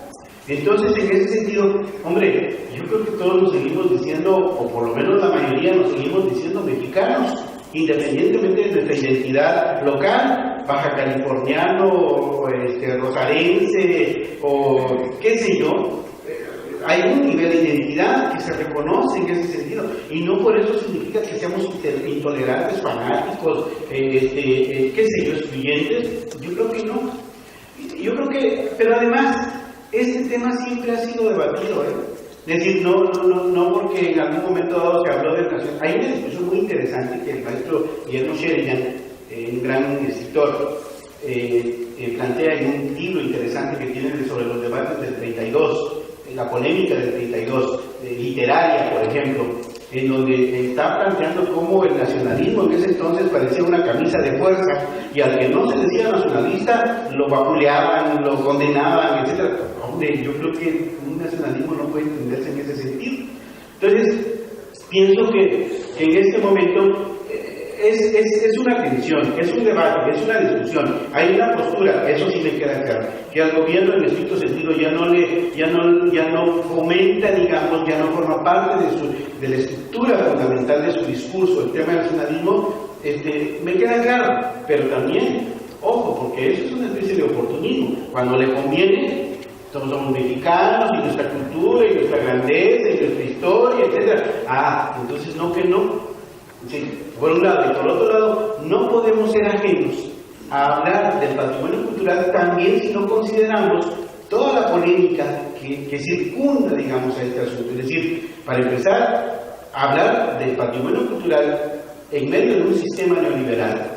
[SPEAKER 2] Entonces, en ese sentido, hombre, yo creo que todos nos seguimos diciendo, o por lo menos la mayoría nos seguimos diciendo mexicanos, independientemente de nuestra identidad local, baja californiano, rosarense, o qué sé yo. Hay un nivel de identidad que se reconoce en ese sentido, y no por eso significa que seamos intolerantes, fanáticos, qué sé yo, excluyentes. Yo creo que no. Yo creo que, pero además, este tema siempre ha sido debatido, Es decir, no porque en algún momento dado se habló de nación. Hay una discusión muy interesante que el maestro Guillermo Sheridan, un gran escritor, plantea en un libro interesante que tiene sobre los debates del 32, la polémica del 32, literaria, por ejemplo, en donde está planteando cómo el nacionalismo en ese entonces parecía una camisa de fuerza, y al que no se decía nacionalista lo vapuleaban, lo condenaban, etc. Hombre, yo creo que un nacionalismo no Pienso que en este momento es una tensión, es un debate, es una discusión, hay una postura, eso sí me queda claro, que al gobierno en estricto sentido ya no fomenta, digamos, ya no forma parte de la estructura fundamental de su discurso, el tema del nacionalismo, me queda claro, pero también, ojo, porque eso es una especie de oportunismo, cuando le conviene, somos mexicanos y nuestra cultura y nuestra grandeza y nuestra historia, etc. Entonces no que no. Sí, por un lado, y por otro lado, no podemos ser ajenos a hablar del patrimonio cultural también si no consideramos toda la polémica que circunda, digamos, a este asunto. Es decir, para empezar, hablar del patrimonio cultural en medio de un sistema neoliberal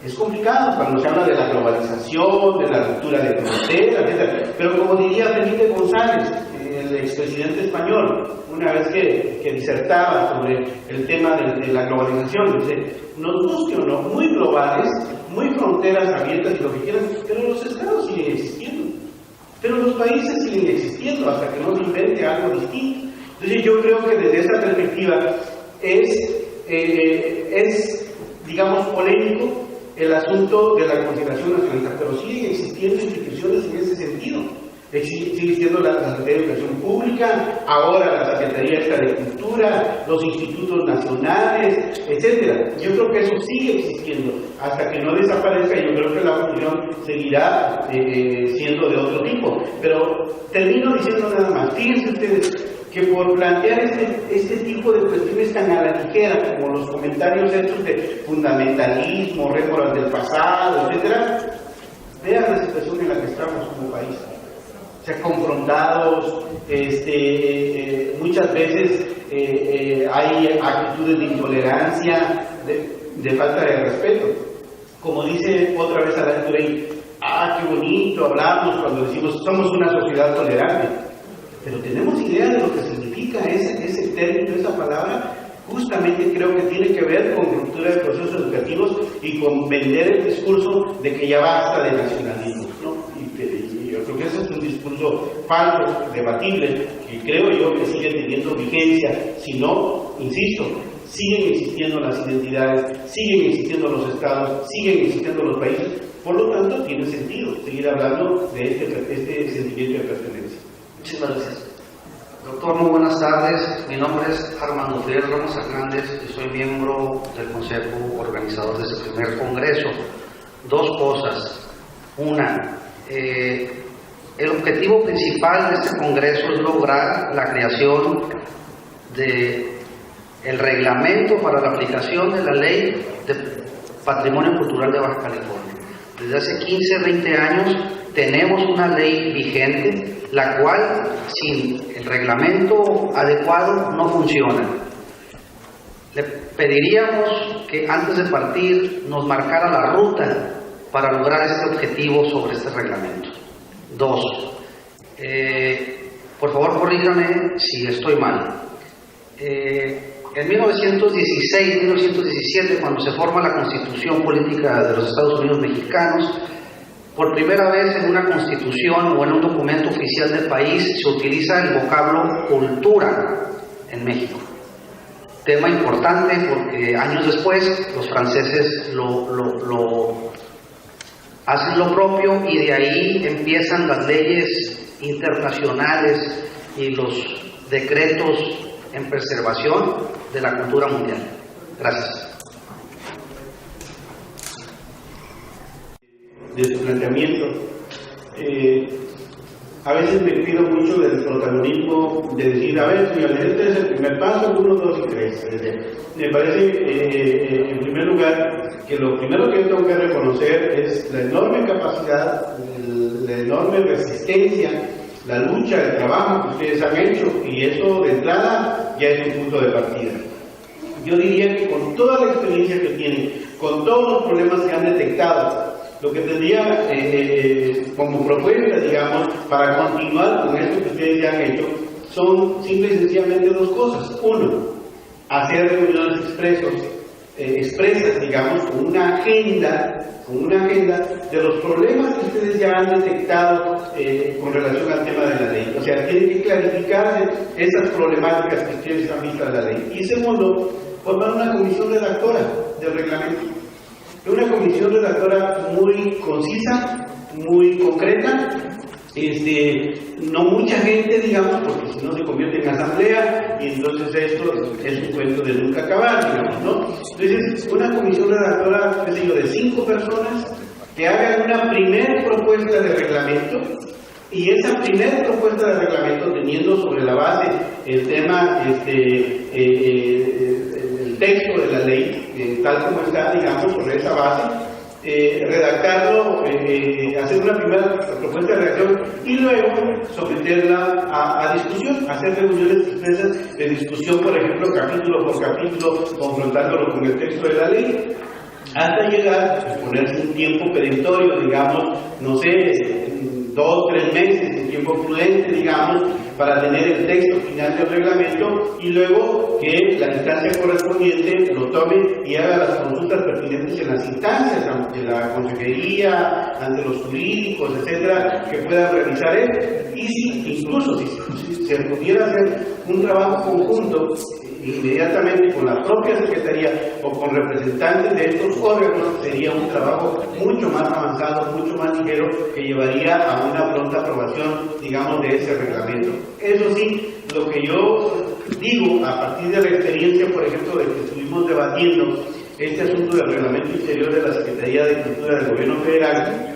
[SPEAKER 2] es complicado cuando se habla de la globalización, de la ruptura de fronteras, etc. Pero como diría Felipe González, el expresidente español, una vez que disertaba sobre el tema de la globalización, dice, nos guste o no, muy globales, muy fronteras abiertas y lo que quieran, pero los estados siguen existiendo, pero los países siguen existiendo hasta que no se invente algo distinto. Entonces yo creo que desde esa perspectiva es digamos, polémico el asunto de la consideración nacionalista, pero siguen existiendo instituciones en ese sentido. Sigue existiendo la Secretaría de Educación Pública, ahora la Secretaría de Cultura, los institutos nacionales, etcétera. Yo creo que eso sigue existiendo hasta que no desaparezca. Yo creo que la función seguirá siendo de otro tipo. Pero termino diciendo nada más. Fíjense ustedes que por plantear este tipo de cuestiones tan a la ligera, como los comentarios hechos de fundamentalismo, rémoras del pasado, etcétera, vean la situación en la que estamos como país. O sea, confrontados, muchas veces hay actitudes de intolerancia, de falta de respeto. Como dice otra vez Alain Touraine, qué bonito hablamos cuando decimos somos una sociedad tolerante. Pero tenemos idea de lo que significa ese término, esa palabra. Justamente creo que tiene que ver con ruptura de procesos educativos y con vender el discurso de que ya basta de nacionalismo, ¿no? Y yo creo que ese es un discurso falso, debatible, que creo yo que sigue teniendo vigencia. Si no, insisto, siguen existiendo las identidades, siguen existiendo los estados, siguen existiendo los países. Por lo tanto, tiene sentido seguir hablando de este sentimiento de pertenencia.
[SPEAKER 6] Muchísimas gracias.
[SPEAKER 7] Doctor, muy buenas tardes. Mi nombre es Armando Fidel Ramos Hernández y soy miembro del Consejo Organizador de este primer congreso. Dos cosas. Una, el objetivo principal de este congreso es lograr la creación del reglamento para la aplicación de la Ley de Patrimonio Cultural de Baja California. Desde hace 15, 20 años tenemos una ley vigente, la cual sin el reglamento adecuado no funciona. Le pediríamos que antes de partir nos marcara la ruta para lograr este objetivo sobre este reglamento. Dos, por favor corríjame si estoy mal. En 1916, 1917, cuando se forma la Constitución Política de los Estados Unidos Mexicanos, por primera vez en una constitución o en un documento oficial del país se utiliza el vocablo cultura en México. Tema importante porque años después los franceses hacen lo propio y de ahí empiezan las leyes internacionales y los decretos en preservación de la cultura mundial. Gracias.
[SPEAKER 2] De su planteamiento. A veces me pido mucho del protagonismo de decir, a ver, señores, este es el primer paso, 1, 2 y 3. Me parece, en primer lugar, que lo primero que yo tengo que reconocer es la enorme capacidad, la enorme resistencia, la lucha, el trabajo que ustedes han hecho, y eso de entrada ya es un punto de partida. Yo diría que con toda la experiencia que tienen, con todos los problemas que han detectado, lo que tendría como propuesta, digamos, para continuar con esto que ustedes ya han hecho, son simple y sencillamente dos cosas. Uno, hacer reuniones expresos expresas, digamos, con una agenda de los problemas que ustedes ya han detectado con relación al tema de la ley. O sea, tienen que clarificarse esas problemáticas que ustedes han visto en la ley. Y segundo, formar una comisión redactora del reglamento. Una comisión redactora muy concisa, muy concreta, no mucha gente, digamos, porque si no se convierte en asamblea y entonces esto es un cuento de nunca acabar, digamos, ¿no? Entonces, una comisión redactora, qué sé yo, de 5 personas que hagan una primera propuesta de reglamento, y esa primera propuesta de reglamento, teniendo sobre la base el tema, el texto de la ley, tal como está, digamos, sobre esa base, redactarlo, hacer una primera propuesta de redacción y luego someterla a discusión, hacer reuniones expresas de discusión, por ejemplo, capítulo por capítulo, confrontándolo con el texto de la ley, hasta llegar a ponerse un tiempo perentorio, digamos, no sé, 2, 3 meses, un tiempo prudente, digamos, para tener el texto final del reglamento y luego que la instancia correspondiente lo tome y haga las consultas pertinentes en las instancias, ante la consejería, ante los jurídicos, etcétera, que puedan realizar él. Y si, incluso si se pudiera hacer un trabajo conjunto inmediatamente con la propia Secretaría o con representantes de estos órganos, sería un trabajo mucho más avanzado, mucho más ligero, que llevaría a una pronta aprobación, digamos, de ese reglamento. Eso sí, lo que yo digo, a partir de la experiencia, por ejemplo, de que estuvimos debatiendo este asunto del reglamento interior de la Secretaría de Cultura del Gobierno Federal,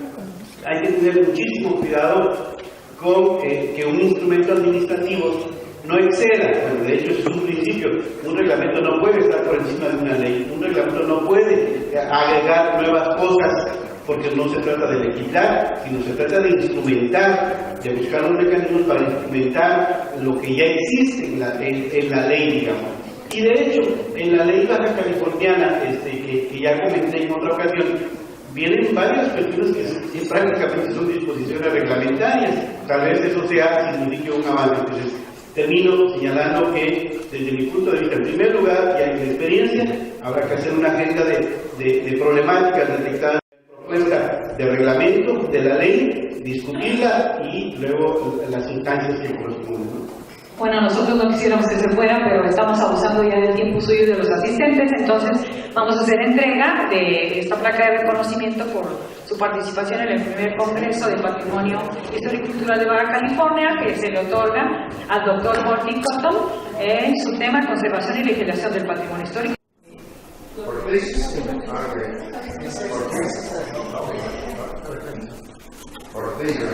[SPEAKER 2] hay que tener muchísimo cuidado con que un instrumento administrativo no exceda, bueno, de hecho es un principio, un reglamento no puede estar por encima de una ley, un reglamento no puede agregar nuevas cosas, porque no se trata de legislar, sino se trata de instrumentar, de buscar un mecanismo para instrumentar lo que ya existe en la ley, digamos. Y de hecho, en la ley baja californiana, que ya comenté en otra ocasión, vienen varias cuestiones que prácticamente son disposiciones reglamentarias. Tal vez eso signifique un avance. Entonces, termino señalando que, desde mi punto de vista, en primer lugar, y en mi experiencia, habrá que hacer una agenda de problemáticas detectadas en la propuesta de reglamento de la ley, discutirla y luego las instancias que corresponden, ¿no?
[SPEAKER 1] Bueno, nosotros no quisiéramos que se fuera, pero estamos abusando ya del tiempo suyo y de los asistentes, entonces vamos a hacer entrega de esta placa de reconocimiento por su participación en el primer Congreso de Patrimonio Histórico y Cultural de Baja California, que se le otorga al doctor Martin Cotton en su tema Conservación y Legislación del Patrimonio Histórico.
[SPEAKER 8] Ortega.